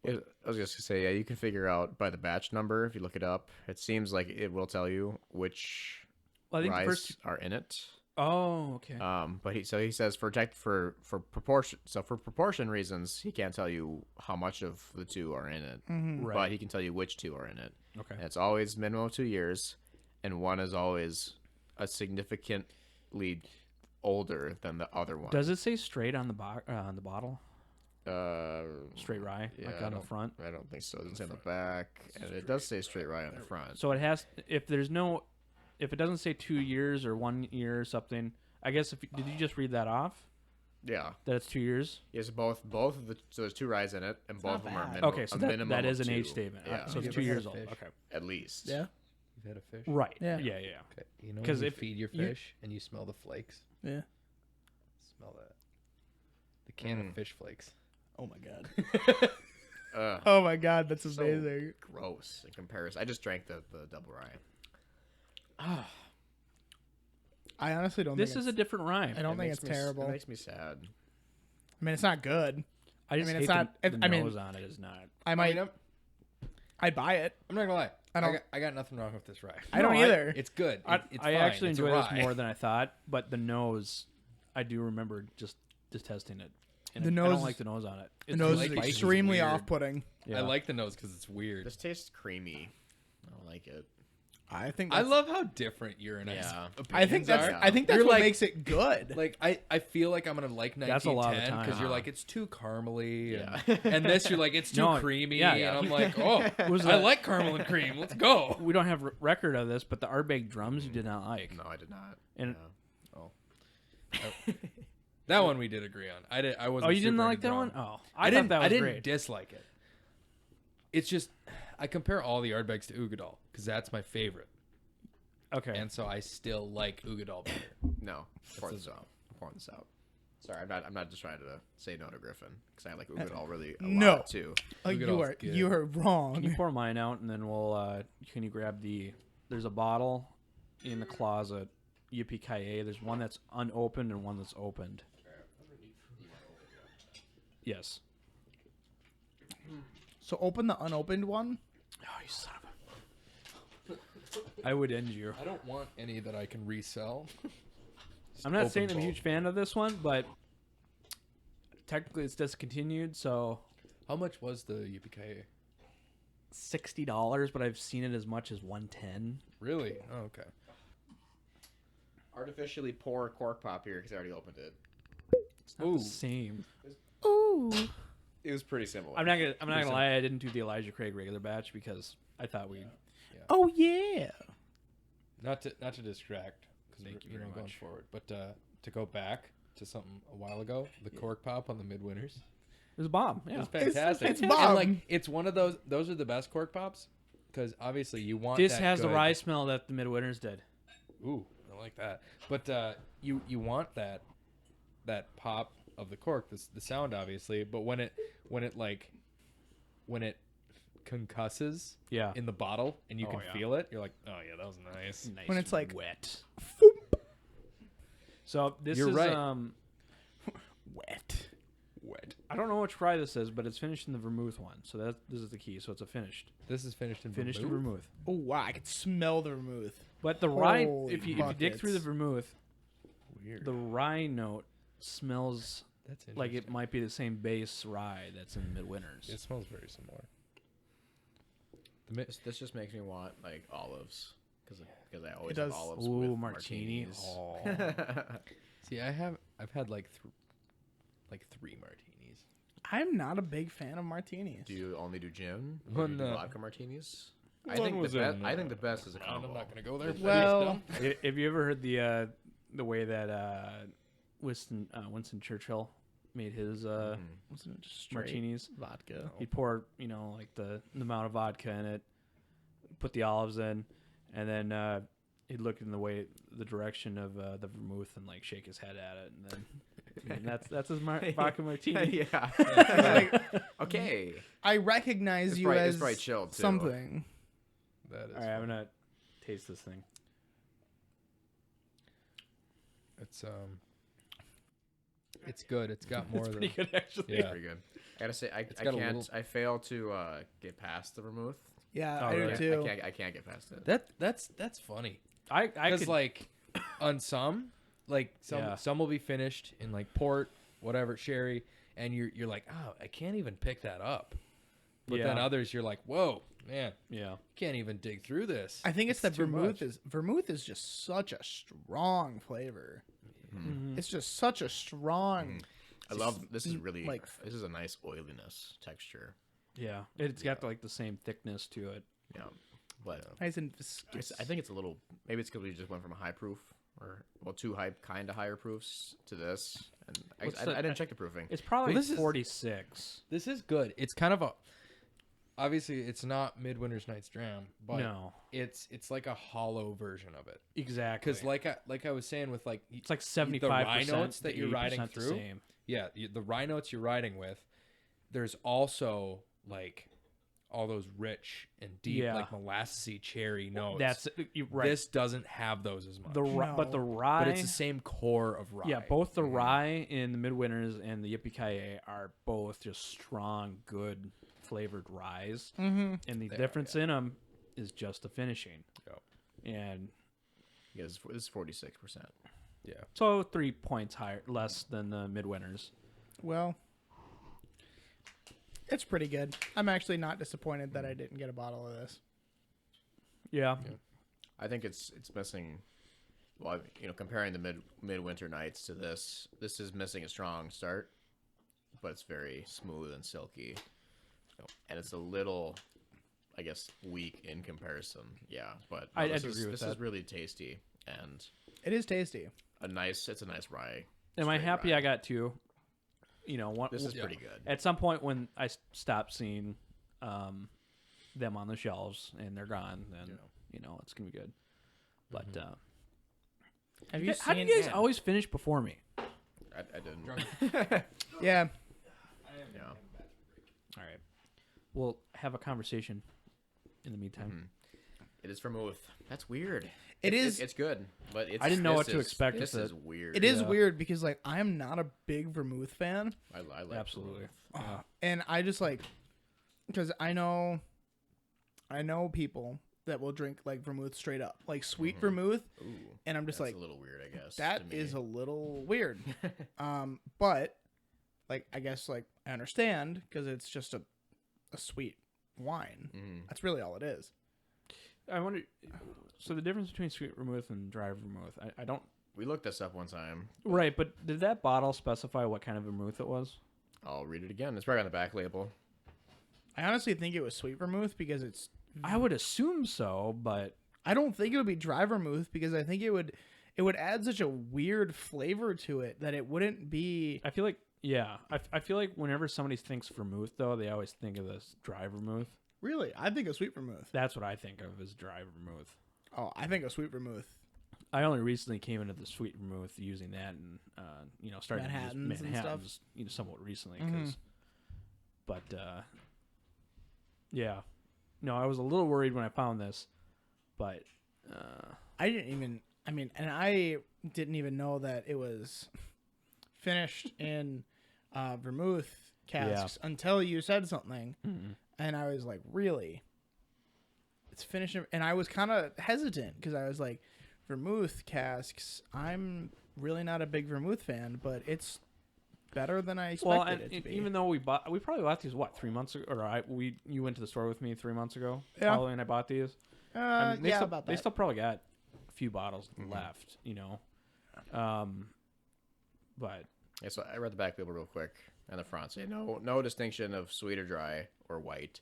[SPEAKER 2] I was just gonna say, yeah, you can figure out by the batch number if you look it up. It seems like it will tell you which
[SPEAKER 1] Well, I think the
[SPEAKER 2] ryes
[SPEAKER 1] first.
[SPEAKER 2] are in it.
[SPEAKER 1] Oh, okay.
[SPEAKER 2] But he says for proportion. So for proportion reasons, he can't tell you how much of the two are in it,
[SPEAKER 1] Right.
[SPEAKER 2] but he can tell you which two are in it.
[SPEAKER 1] Okay.
[SPEAKER 2] And it's always minimum of 2 years, and one is always a significantly older than the other one.
[SPEAKER 1] Does it say straight on the bottle? Straight rye,
[SPEAKER 2] yeah,
[SPEAKER 1] like
[SPEAKER 2] I
[SPEAKER 1] on the
[SPEAKER 2] don't-
[SPEAKER 1] front.
[SPEAKER 2] I don't think so. It doesn't say on the back, and it does say straight rye on the front.
[SPEAKER 1] So it has. If it doesn't say 2 years or 1 year or something, I guess did you just read that off?
[SPEAKER 2] Yeah.
[SPEAKER 1] That it's 2 years.
[SPEAKER 2] Yes, both of the so there's 2 ryes in it, and both of them are
[SPEAKER 3] bad.
[SPEAKER 2] minimum.
[SPEAKER 1] Okay, so
[SPEAKER 2] a
[SPEAKER 1] that
[SPEAKER 2] minimum
[SPEAKER 1] is
[SPEAKER 2] of
[SPEAKER 1] an age
[SPEAKER 2] 2.
[SPEAKER 1] statement.
[SPEAKER 2] Yeah,
[SPEAKER 1] So
[SPEAKER 4] You've
[SPEAKER 1] it's 2
[SPEAKER 4] ever
[SPEAKER 1] years
[SPEAKER 4] had
[SPEAKER 1] old.
[SPEAKER 4] fish?
[SPEAKER 1] Okay.
[SPEAKER 2] at least.
[SPEAKER 3] Yeah.
[SPEAKER 4] You've had a fish?
[SPEAKER 1] Right.
[SPEAKER 3] Yeah.
[SPEAKER 1] Yeah.
[SPEAKER 4] Okay. You know
[SPEAKER 1] 'Cause
[SPEAKER 4] when you
[SPEAKER 1] if
[SPEAKER 4] feed your
[SPEAKER 1] you-
[SPEAKER 4] fish and you smell the flakes?
[SPEAKER 3] Yeah.
[SPEAKER 4] Smell that. The can of fish flakes.
[SPEAKER 3] Oh my god.
[SPEAKER 2] Ugh,
[SPEAKER 3] Oh my god, that's
[SPEAKER 2] so
[SPEAKER 3] amazing.
[SPEAKER 2] gross in comparison. I just drank the double rye.
[SPEAKER 3] I honestly don't.
[SPEAKER 1] This
[SPEAKER 3] think
[SPEAKER 1] is a different rye.
[SPEAKER 3] I don't
[SPEAKER 2] It
[SPEAKER 3] think
[SPEAKER 2] makes
[SPEAKER 3] it's
[SPEAKER 2] me s-
[SPEAKER 3] terrible.
[SPEAKER 2] It makes me sad.
[SPEAKER 3] I mean, it's not good.
[SPEAKER 1] I just
[SPEAKER 3] mean,
[SPEAKER 1] hate
[SPEAKER 3] it's not-
[SPEAKER 1] the
[SPEAKER 3] I mean-
[SPEAKER 1] nose on it is not.
[SPEAKER 3] I might.
[SPEAKER 4] I'm
[SPEAKER 3] I'd buy it.
[SPEAKER 4] not gonna lie.
[SPEAKER 3] I don't-
[SPEAKER 4] I got nothing wrong with this rye.
[SPEAKER 3] I don't
[SPEAKER 1] No,
[SPEAKER 3] either.
[SPEAKER 4] It's good.
[SPEAKER 1] I
[SPEAKER 4] It's
[SPEAKER 1] actually
[SPEAKER 4] fine. It's a
[SPEAKER 1] enjoy this
[SPEAKER 4] rye.
[SPEAKER 1] more than I thought, but the nose, I do remember just testing it. And
[SPEAKER 3] The
[SPEAKER 1] I
[SPEAKER 3] nose-
[SPEAKER 1] don't like the nose on it.
[SPEAKER 3] The nose
[SPEAKER 4] like
[SPEAKER 3] is
[SPEAKER 4] it. It's
[SPEAKER 3] extremely
[SPEAKER 4] weird.
[SPEAKER 3] off-putting.
[SPEAKER 1] Yeah.
[SPEAKER 4] I like the nose because it's weird.
[SPEAKER 2] This tastes creamy. I don't like it.
[SPEAKER 3] I think.
[SPEAKER 4] I
[SPEAKER 3] That's,
[SPEAKER 4] love how different your and I's
[SPEAKER 2] Yeah.
[SPEAKER 3] I think
[SPEAKER 4] opinions
[SPEAKER 3] that's.
[SPEAKER 4] are.
[SPEAKER 2] Yeah.
[SPEAKER 3] I think that's
[SPEAKER 4] You're
[SPEAKER 3] what
[SPEAKER 4] like-
[SPEAKER 3] makes it good.
[SPEAKER 4] Like I feel like I'm gonna like 1910
[SPEAKER 1] That's a lot of time.
[SPEAKER 4] because you're
[SPEAKER 2] Uh-huh.
[SPEAKER 4] like it's too caramely,
[SPEAKER 2] Yeah.
[SPEAKER 4] and this you're like it's too
[SPEAKER 1] No,
[SPEAKER 4] creamy,
[SPEAKER 1] yeah,
[SPEAKER 4] and
[SPEAKER 1] yeah.
[SPEAKER 4] I'm like, oh,
[SPEAKER 1] Was
[SPEAKER 4] I
[SPEAKER 1] that-
[SPEAKER 4] like caramel and cream. Let's go.
[SPEAKER 1] We don't have record of this, but the Ardbeg drums you did not like.
[SPEAKER 2] No, I did not.
[SPEAKER 1] And
[SPEAKER 4] That one we did agree on. I wasn't.
[SPEAKER 1] oh, you didn't
[SPEAKER 4] super
[SPEAKER 1] like
[SPEAKER 4] into
[SPEAKER 1] that
[SPEAKER 4] drum.
[SPEAKER 1] one? Oh,
[SPEAKER 4] I
[SPEAKER 1] thought
[SPEAKER 4] didn't.
[SPEAKER 1] that was
[SPEAKER 4] I didn't
[SPEAKER 1] great.
[SPEAKER 4] dislike it. It's just I compare all the Ardbegs to Ugadal because that's my favorite,
[SPEAKER 1] Okay.
[SPEAKER 4] and so I still like Ugadal better.
[SPEAKER 2] No. Pour this out. I'm pouring this out. Sorry, I'm not just trying to say no to Griffin because I like Ugadal really a
[SPEAKER 3] No.
[SPEAKER 2] lot too.
[SPEAKER 3] Like,
[SPEAKER 4] Look at all
[SPEAKER 3] you are.
[SPEAKER 4] good.
[SPEAKER 3] You are
[SPEAKER 1] Can you
[SPEAKER 3] wrong.
[SPEAKER 1] pour mine out, and then we'll. Can you grab there's a bottle in the closet. Yippee-ki-yay. There's one that's unopened and one that's opened. Yes.
[SPEAKER 3] So open the unopened one.
[SPEAKER 1] Oh, you son of a. I would end you.
[SPEAKER 4] I don't want any that I can resell.
[SPEAKER 1] I'm not
[SPEAKER 4] Open
[SPEAKER 1] saying I'm a
[SPEAKER 4] bowl.
[SPEAKER 1] huge fan of this one, but technically it's discontinued, so
[SPEAKER 4] How much was the Yippee
[SPEAKER 1] $60, but I've seen it as much as $110.
[SPEAKER 4] Really? Oh, okay.
[SPEAKER 2] Artificially pour cork pop here because I already opened it.
[SPEAKER 1] It's not the same.
[SPEAKER 3] Ooh.
[SPEAKER 2] It was pretty similar.
[SPEAKER 1] I'm not gonna lie. I didn't do the Elijah Craig regular batch because I thought we.
[SPEAKER 3] Oh yeah.
[SPEAKER 4] Not to distract, because
[SPEAKER 1] Thank you
[SPEAKER 4] you know
[SPEAKER 1] very
[SPEAKER 4] going
[SPEAKER 1] much.
[SPEAKER 4] forward, but to go back to something a while ago, the cork pop on the Midwinters.
[SPEAKER 1] It was a bomb.
[SPEAKER 4] It
[SPEAKER 1] Yeah.
[SPEAKER 4] was fantastic.
[SPEAKER 3] it's
[SPEAKER 4] And,
[SPEAKER 3] bomb.
[SPEAKER 4] like it's one of those. Those are the best cork pops, because obviously you want.
[SPEAKER 1] This
[SPEAKER 4] that
[SPEAKER 1] has the
[SPEAKER 4] good-
[SPEAKER 1] rye smell that the Midwinters did.
[SPEAKER 4] Ooh, I like that. But you want that pop of the cork, the sound obviously, but when it concusses
[SPEAKER 1] Yeah.
[SPEAKER 4] in the bottle and you
[SPEAKER 1] Oh,
[SPEAKER 4] can
[SPEAKER 1] yeah.
[SPEAKER 4] feel it, you're like, oh yeah, that was nice.
[SPEAKER 1] Nice
[SPEAKER 3] When it's like
[SPEAKER 1] wet. So this
[SPEAKER 4] You're
[SPEAKER 1] is
[SPEAKER 4] right.
[SPEAKER 3] Wet.
[SPEAKER 4] Wet.
[SPEAKER 1] I don't know which rye this is, but it's finished in the vermouth one. So this is the key. So it's a finished
[SPEAKER 4] This is finished in
[SPEAKER 1] in
[SPEAKER 4] vermouth?
[SPEAKER 1] vermouth.
[SPEAKER 3] Oh wow, I can smell the vermouth.
[SPEAKER 1] But the rye,
[SPEAKER 3] Holy
[SPEAKER 1] if you dig through the
[SPEAKER 3] buckets.
[SPEAKER 1] vermouth,
[SPEAKER 4] Weird.
[SPEAKER 1] the rye note smells
[SPEAKER 4] That's
[SPEAKER 1] like it
[SPEAKER 4] interesting.
[SPEAKER 1] might be the same base rye that's in Midwinters.
[SPEAKER 4] It smells very similar.
[SPEAKER 2] This just makes me want like olives because I always
[SPEAKER 3] does.
[SPEAKER 2] have olives
[SPEAKER 1] Ooh,
[SPEAKER 2] with
[SPEAKER 1] martini.
[SPEAKER 2] martinis.
[SPEAKER 1] Oh.
[SPEAKER 4] See, I've had like 3 martinis.
[SPEAKER 3] I'm not a big fan of martinis.
[SPEAKER 2] Do you only do gin? Or
[SPEAKER 4] One,
[SPEAKER 2] do you do
[SPEAKER 4] uh,
[SPEAKER 2] vodka martinis? I
[SPEAKER 4] one
[SPEAKER 2] think
[SPEAKER 4] was
[SPEAKER 2] the best.
[SPEAKER 4] in,
[SPEAKER 2] I think the best is a combo.
[SPEAKER 4] I'm not gonna go there.
[SPEAKER 3] Well,
[SPEAKER 1] Have you ever heard the way that Winston Churchill made his
[SPEAKER 3] Wasn't it just straight
[SPEAKER 1] martinis?
[SPEAKER 3] vodka?
[SPEAKER 1] He'd pour, like the amount of vodka in it, put the olives in, and then he'd look in the direction of the vermouth and like shake his head at it, and then that's his vodka martini.
[SPEAKER 2] Yeah.
[SPEAKER 3] Like,
[SPEAKER 2] Okay.
[SPEAKER 3] I recognize
[SPEAKER 2] It's
[SPEAKER 3] you
[SPEAKER 2] probably-
[SPEAKER 3] as
[SPEAKER 2] it's probably chilled, too.
[SPEAKER 3] something.
[SPEAKER 4] That is.
[SPEAKER 1] All right, I'm gonna taste this thing.
[SPEAKER 4] It's good. It's got more
[SPEAKER 1] It's
[SPEAKER 4] than.
[SPEAKER 1] pretty good actually.
[SPEAKER 4] Yeah.
[SPEAKER 2] Pretty good. I gotta say, I
[SPEAKER 4] got a
[SPEAKER 2] can't.
[SPEAKER 4] little-
[SPEAKER 2] I fail to get past the vermouth.
[SPEAKER 3] Yeah,
[SPEAKER 1] Oh,
[SPEAKER 3] I do
[SPEAKER 1] really?
[SPEAKER 3] too.
[SPEAKER 2] I can't get past it.
[SPEAKER 4] That's funny.
[SPEAKER 1] I
[SPEAKER 4] Because
[SPEAKER 1] could
[SPEAKER 4] like on some
[SPEAKER 1] Yeah.
[SPEAKER 4] some will be finished in like port, whatever, sherry, and you're like, oh, I can't even pick that up. But then
[SPEAKER 1] Yeah.
[SPEAKER 4] others you're like, whoa, man,
[SPEAKER 1] yeah.
[SPEAKER 4] can't even dig through this.
[SPEAKER 3] I think it's that
[SPEAKER 4] too
[SPEAKER 3] vermouth
[SPEAKER 4] much.
[SPEAKER 3] is just such a strong flavor.
[SPEAKER 1] Mhm.
[SPEAKER 3] It's just such a strong.
[SPEAKER 2] I love. This is really
[SPEAKER 3] like-
[SPEAKER 2] This is a nice oiliness texture.
[SPEAKER 1] Yeah, it's got like the same thickness to it.
[SPEAKER 2] Yeah, but
[SPEAKER 3] Nice and viscous.
[SPEAKER 2] I think it's a little. Maybe it's because we just went from a high proof or two kind of higher proofs to this, and
[SPEAKER 1] What's
[SPEAKER 2] I
[SPEAKER 1] the-
[SPEAKER 2] didn't check the proofing.
[SPEAKER 1] It's probably
[SPEAKER 4] Well, this is-
[SPEAKER 1] 46.
[SPEAKER 4] This is good. It's kind of a. Obviously, it's not Midwinters Nights Dram, but
[SPEAKER 1] No,
[SPEAKER 4] it's like a hollow version of it.
[SPEAKER 1] exactly.
[SPEAKER 4] Because like I was saying with like
[SPEAKER 1] it's like
[SPEAKER 4] the
[SPEAKER 1] 75%
[SPEAKER 4] rye notes that you're riding
[SPEAKER 1] the
[SPEAKER 4] through.
[SPEAKER 1] same.
[SPEAKER 4] Yeah, the rye notes you're riding with. There's also like all those rich and deep
[SPEAKER 1] Yeah.
[SPEAKER 4] like molassesy cherry notes.
[SPEAKER 1] That's you're right.
[SPEAKER 4] This doesn't have those as much.
[SPEAKER 1] But the
[SPEAKER 3] No.
[SPEAKER 1] rye,
[SPEAKER 4] but it's the same core of rye.
[SPEAKER 1] yeah, both the rye in the Midwinters and the Yippee-Ki-Yay are both just strong, good flavored ryes.
[SPEAKER 3] Mm-hmm.
[SPEAKER 1] And the
[SPEAKER 4] They are,
[SPEAKER 1] difference in them is just the finishing.
[SPEAKER 4] Yep.
[SPEAKER 1] And
[SPEAKER 2] Yeah, this is 46%.
[SPEAKER 4] Yeah.
[SPEAKER 1] so 3 points less than the Midwinters.
[SPEAKER 3] Well, it's pretty good. I'm actually not disappointed that I didn't get a bottle of this.
[SPEAKER 1] Yeah.
[SPEAKER 2] I think it's missing. Well, comparing the midwinter nights to this is missing a strong start, but it's very smooth and silky, and it's a little, I guess, weak in comparison. Yeah, but no,
[SPEAKER 1] I'd
[SPEAKER 2] this
[SPEAKER 1] agree with
[SPEAKER 2] this
[SPEAKER 1] that.
[SPEAKER 2] is really tasty and
[SPEAKER 3] It is tasty.
[SPEAKER 2] it's a nice rye.
[SPEAKER 1] Am I
[SPEAKER 2] straight
[SPEAKER 1] happy
[SPEAKER 2] rye.
[SPEAKER 1] I got two? One.
[SPEAKER 2] This is
[SPEAKER 4] Yeah.
[SPEAKER 2] pretty good.
[SPEAKER 1] At some point when I stopped seeing them on the shelves and they're gone, then it's gonna be good. But
[SPEAKER 3] Have you
[SPEAKER 1] how do
[SPEAKER 3] seen?
[SPEAKER 1] you guys
[SPEAKER 2] Yeah.
[SPEAKER 1] always finish before me?
[SPEAKER 2] I didn't.
[SPEAKER 3] Yeah,
[SPEAKER 2] Yeah.
[SPEAKER 1] All right, we'll have a conversation in the meantime.
[SPEAKER 2] It is vermouth. That's weird.
[SPEAKER 3] It is-
[SPEAKER 2] It's good, but it's.
[SPEAKER 1] I didn't know
[SPEAKER 2] this
[SPEAKER 1] what to
[SPEAKER 2] is-
[SPEAKER 1] expect
[SPEAKER 2] This
[SPEAKER 1] with
[SPEAKER 2] is
[SPEAKER 1] it.
[SPEAKER 2] weird.
[SPEAKER 3] it is
[SPEAKER 1] Yeah.
[SPEAKER 3] weird because like I am not a big vermouth fan,
[SPEAKER 2] I like
[SPEAKER 1] Absolutely.
[SPEAKER 2] vermouth.
[SPEAKER 3] and I just like because I know people that will drink like vermouth straight up, like sweet vermouth,
[SPEAKER 2] Ooh,
[SPEAKER 3] and I'm just
[SPEAKER 2] that's
[SPEAKER 3] like,
[SPEAKER 2] a little weird, I guess.
[SPEAKER 3] that
[SPEAKER 2] to
[SPEAKER 3] is
[SPEAKER 2] me.
[SPEAKER 3] a little weird. But like I guess like I understand because it's just a sweet wine.
[SPEAKER 2] Mhm.
[SPEAKER 3] That's really all it is.
[SPEAKER 1] I wonder. So the difference between sweet vermouth and dry vermouth, I don't.
[SPEAKER 2] We looked this up one time.
[SPEAKER 1] Right, but did that bottle specify what kind of vermouth it was?
[SPEAKER 2] I'll read it again. It's right on the back label.
[SPEAKER 3] I honestly think it was sweet vermouth because it's.
[SPEAKER 1] I would assume so, but
[SPEAKER 3] I don't think it would be dry vermouth because I think it would add such a weird flavor to it that it wouldn't be.
[SPEAKER 1] I feel like I feel like whenever somebody thinks vermouth, though, they always think of this dry vermouth.
[SPEAKER 3] Really, I think of sweet vermouth.
[SPEAKER 1] That's what I think of as dry vermouth.
[SPEAKER 3] Oh, I think of sweet vermouth.
[SPEAKER 1] I only recently came into the sweet vermouth using that and started to use
[SPEAKER 3] Manhattans and stuff.
[SPEAKER 1] Manhattans, somewhat recently. But yeah, no, I was a little worried when I found this, but
[SPEAKER 3] I didn't even. I mean, and I didn't even know that it was finished in vermouth casks until you said something, and I was like, "Really? It's finished?" And I was kind of hesitant because I was like, "Vermouth casks. I'm really not a big vermouth fan, but it's better than I
[SPEAKER 1] Well,
[SPEAKER 3] expected
[SPEAKER 1] and
[SPEAKER 3] it to be.
[SPEAKER 1] even though we probably bought these 3 months ago, or you went to the store with me 3 months ago,
[SPEAKER 3] Yeah.
[SPEAKER 1] probably, and I bought these. I mean,
[SPEAKER 3] yeah, about that.
[SPEAKER 1] They still probably got a few bottles left, but
[SPEAKER 2] Yeah, so I read the back label real quick and the front. Say no distinction of sweet or dry or white.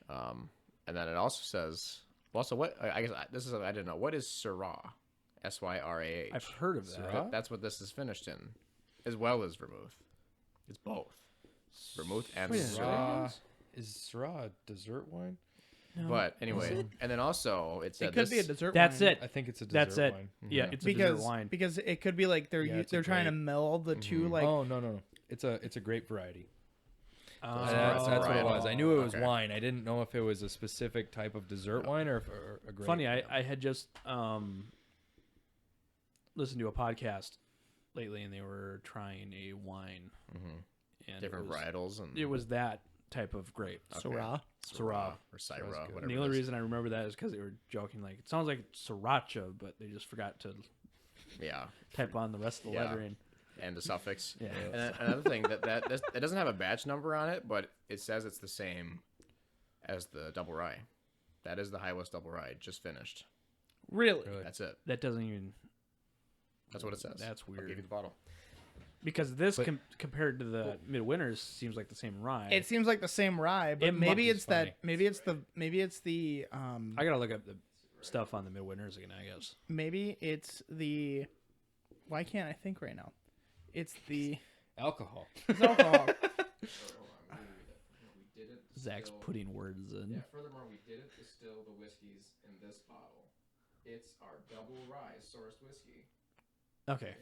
[SPEAKER 2] And then it also says, also what I guess this is I didn't know, what is Syrah? SYRAH.
[SPEAKER 1] I've heard of that.
[SPEAKER 4] Syrah?
[SPEAKER 2] That's what this is finished in, as well as vermouth. It's both vermouth and
[SPEAKER 1] Wait,
[SPEAKER 2] Syrah.
[SPEAKER 4] Is Syrah a dessert wine?
[SPEAKER 1] No.
[SPEAKER 2] But anyway, and then also it said
[SPEAKER 3] it could
[SPEAKER 2] this,
[SPEAKER 3] be a dessert
[SPEAKER 1] That's
[SPEAKER 3] wine.
[SPEAKER 1] it.
[SPEAKER 4] I think it's a dessert
[SPEAKER 1] That's it.
[SPEAKER 4] wine.
[SPEAKER 1] Yeah, it's a
[SPEAKER 3] because
[SPEAKER 1] dessert wine.
[SPEAKER 3] because it could be like
[SPEAKER 4] Yeah, it's a
[SPEAKER 3] they're trying to
[SPEAKER 4] grape.
[SPEAKER 3] meld the two like
[SPEAKER 4] Oh no. It's a grape variety.
[SPEAKER 1] Oh,
[SPEAKER 4] That's what it was. I knew it was
[SPEAKER 2] Okay.
[SPEAKER 4] wine. I didn't know if it was a specific type of dessert wine or a grape.
[SPEAKER 1] Funny, I had just listened to a podcast lately, and they were trying a wine, and
[SPEAKER 2] different varietals, and
[SPEAKER 1] it was that type of grape.
[SPEAKER 3] Syrah.
[SPEAKER 1] Syrah.
[SPEAKER 2] or Syrah,
[SPEAKER 4] good.
[SPEAKER 2] whatever.
[SPEAKER 1] And the
[SPEAKER 2] it
[SPEAKER 1] only
[SPEAKER 2] is.
[SPEAKER 1] reason I remember that is because they were joking, like, it sounds like sriracha, but they just forgot to
[SPEAKER 2] Yeah,
[SPEAKER 1] type on the rest of the
[SPEAKER 2] Yeah.
[SPEAKER 1] lettering.
[SPEAKER 2] and the suffix.
[SPEAKER 1] Yeah.
[SPEAKER 2] And then another thing that it doesn't have a batch number on it, but it says it's the same as the double rye. That is the High West double rye, just finished.
[SPEAKER 3] Really?
[SPEAKER 4] Really?
[SPEAKER 2] That's it.
[SPEAKER 1] That doesn't even...
[SPEAKER 2] That's what it says.
[SPEAKER 1] That's
[SPEAKER 2] I'll give
[SPEAKER 1] weird.
[SPEAKER 2] you the bottle.
[SPEAKER 1] Because this,
[SPEAKER 4] But-
[SPEAKER 1] compared to the Midwinters, seems like the same rye.
[SPEAKER 3] It seems like the same rye, but
[SPEAKER 1] It
[SPEAKER 3] maybe
[SPEAKER 1] must-
[SPEAKER 3] it's that. Maybe it's the.
[SPEAKER 1] I gotta look up the stuff on the Midwinters again, I guess.
[SPEAKER 3] Maybe it's the. Why can't I think right now? It's the.
[SPEAKER 4] Alcohol.
[SPEAKER 3] It's alcohol.
[SPEAKER 1] Zach's putting words in.
[SPEAKER 2] Furthermore, we didn't distill the whiskeys in this bottle. It's our double rye sourced whiskey.
[SPEAKER 1] Okay.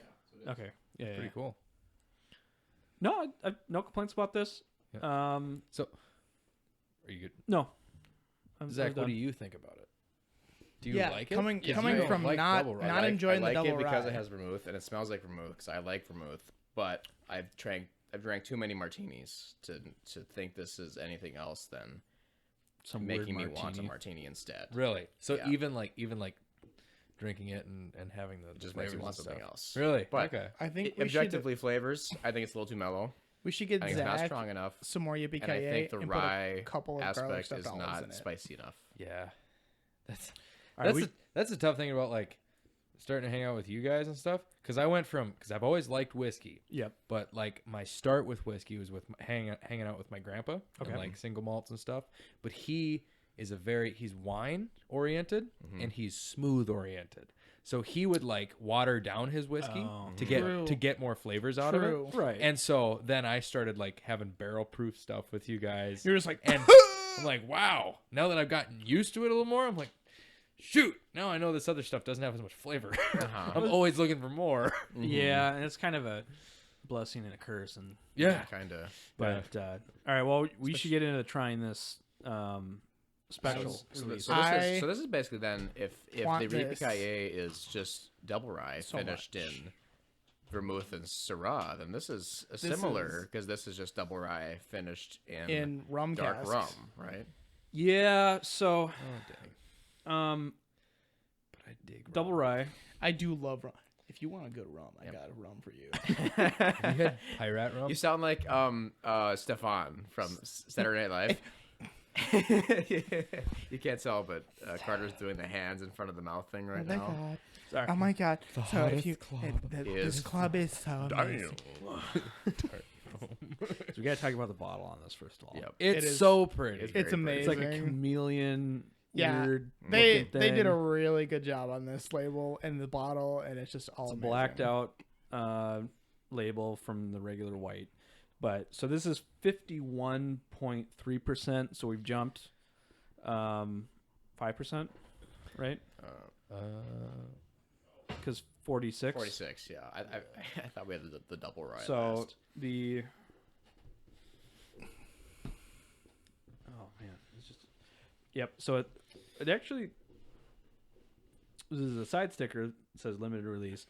[SPEAKER 1] Okay. Yeah.
[SPEAKER 4] Pretty cool.
[SPEAKER 1] No, I no complaints about this.
[SPEAKER 4] Yeah. So, are you good?
[SPEAKER 1] No. I'm
[SPEAKER 4] Zach, what
[SPEAKER 1] done.
[SPEAKER 4] do you think about it? Do you
[SPEAKER 3] yeah,
[SPEAKER 4] like it?
[SPEAKER 3] coming
[SPEAKER 4] If
[SPEAKER 3] coming
[SPEAKER 4] you don't
[SPEAKER 3] from
[SPEAKER 4] like
[SPEAKER 3] not
[SPEAKER 4] double rye-
[SPEAKER 3] not enjoying
[SPEAKER 2] I like
[SPEAKER 3] the double
[SPEAKER 2] it because
[SPEAKER 3] rye.
[SPEAKER 2] it has vermouth and it smells like vermouth because I like vermouth. But I've drank too many martinis to think this is anything else than
[SPEAKER 1] Some
[SPEAKER 2] making me
[SPEAKER 1] weird
[SPEAKER 2] want a
[SPEAKER 1] martini.
[SPEAKER 2] martini instead.
[SPEAKER 4] Really? So
[SPEAKER 2] Yeah.
[SPEAKER 4] even like drinking it and having the
[SPEAKER 2] It just makes
[SPEAKER 4] flavors
[SPEAKER 2] me want
[SPEAKER 4] and
[SPEAKER 2] something
[SPEAKER 4] stuff.
[SPEAKER 2] else.
[SPEAKER 4] Really?
[SPEAKER 2] But
[SPEAKER 4] okay.
[SPEAKER 3] I think
[SPEAKER 2] Objectively, flavors. I think it's a little too mellow.
[SPEAKER 3] we should get
[SPEAKER 2] I think it's not
[SPEAKER 3] Zach
[SPEAKER 2] strong enough.
[SPEAKER 3] some more yippee
[SPEAKER 2] And I think the
[SPEAKER 3] and
[SPEAKER 2] rye
[SPEAKER 3] put a couple of garlic
[SPEAKER 2] aspect
[SPEAKER 3] stuffed
[SPEAKER 2] is
[SPEAKER 3] olives in
[SPEAKER 2] not
[SPEAKER 3] it.
[SPEAKER 2] spicy enough.
[SPEAKER 4] Yeah. That's
[SPEAKER 1] All right,
[SPEAKER 4] that's the tough thing about like starting to hang out with you guys and stuff. Because I've always liked whiskey,
[SPEAKER 1] Yep.
[SPEAKER 4] but like my start with whiskey was with hanging out with my grandpa,
[SPEAKER 1] Okay.
[SPEAKER 4] and like single malts and stuff. But he's wine oriented and he's smooth oriented. So he would like water down his whiskey to
[SPEAKER 3] True.
[SPEAKER 4] get more flavors out
[SPEAKER 3] True.
[SPEAKER 4] of it.
[SPEAKER 1] Right.
[SPEAKER 4] And so then I started like having barrel proof stuff with you guys.
[SPEAKER 3] You're just like,
[SPEAKER 4] And I'm like, wow. Now that I've gotten used to it a little more, I'm like, shoot. Now I know this other stuff doesn't have as much flavor. I'm always looking for more.
[SPEAKER 1] Yeah, and it's kind of a blessing and a curse. And
[SPEAKER 4] Yeah.
[SPEAKER 2] Kind of.
[SPEAKER 1] but all right, well, we should get into trying this special.
[SPEAKER 2] So
[SPEAKER 1] release.
[SPEAKER 2] this is basically then if the
[SPEAKER 3] want
[SPEAKER 2] Ripa
[SPEAKER 3] this.
[SPEAKER 2] Caille is just double rye
[SPEAKER 3] So
[SPEAKER 2] finished
[SPEAKER 3] much.
[SPEAKER 2] in vermouth and Syrah, then this is
[SPEAKER 3] This
[SPEAKER 2] similar
[SPEAKER 3] is-
[SPEAKER 2] because this is just double rye finished
[SPEAKER 3] in rum
[SPEAKER 2] dark
[SPEAKER 3] casks.
[SPEAKER 2] rum, right?
[SPEAKER 1] Yeah, so
[SPEAKER 4] Oh, dang. But I dig
[SPEAKER 1] double rye.
[SPEAKER 3] I do love rum. If you want a good rum, I got a rum for you.
[SPEAKER 4] Have you had pirate rum?
[SPEAKER 2] You sound like Stefan from Saturday Night Live. You can't tell, but Carter's doing the hands in front of the mouth thing right now.
[SPEAKER 3] God.
[SPEAKER 1] Sorry.
[SPEAKER 3] Oh my god.
[SPEAKER 4] The
[SPEAKER 3] So if
[SPEAKER 4] hottest
[SPEAKER 3] you
[SPEAKER 4] club
[SPEAKER 3] this
[SPEAKER 2] is
[SPEAKER 3] club is so amazing.
[SPEAKER 1] So we got to talk about the bottle on this first of all.
[SPEAKER 2] Yep.
[SPEAKER 4] It's
[SPEAKER 3] It is-
[SPEAKER 4] so pretty.
[SPEAKER 2] it's
[SPEAKER 3] It's
[SPEAKER 2] very pretty.
[SPEAKER 1] It's like a
[SPEAKER 3] amazing.
[SPEAKER 1] chameleon.
[SPEAKER 3] Yeah,
[SPEAKER 1] Weird
[SPEAKER 3] They
[SPEAKER 1] looking
[SPEAKER 3] they did a
[SPEAKER 1] thing.
[SPEAKER 3] really good job on this label and the bottle, and it's just all
[SPEAKER 1] It's a
[SPEAKER 3] amazing.
[SPEAKER 1] blacked out label from the regular white. But so this is 51.3%. So we've jumped 5%, right? Because 46.
[SPEAKER 2] 46, yeah. I thought we had the double rye.
[SPEAKER 1] So
[SPEAKER 2] last.
[SPEAKER 1] the oh man, it's just yep. So it actually this is a side sticker. It says limited release.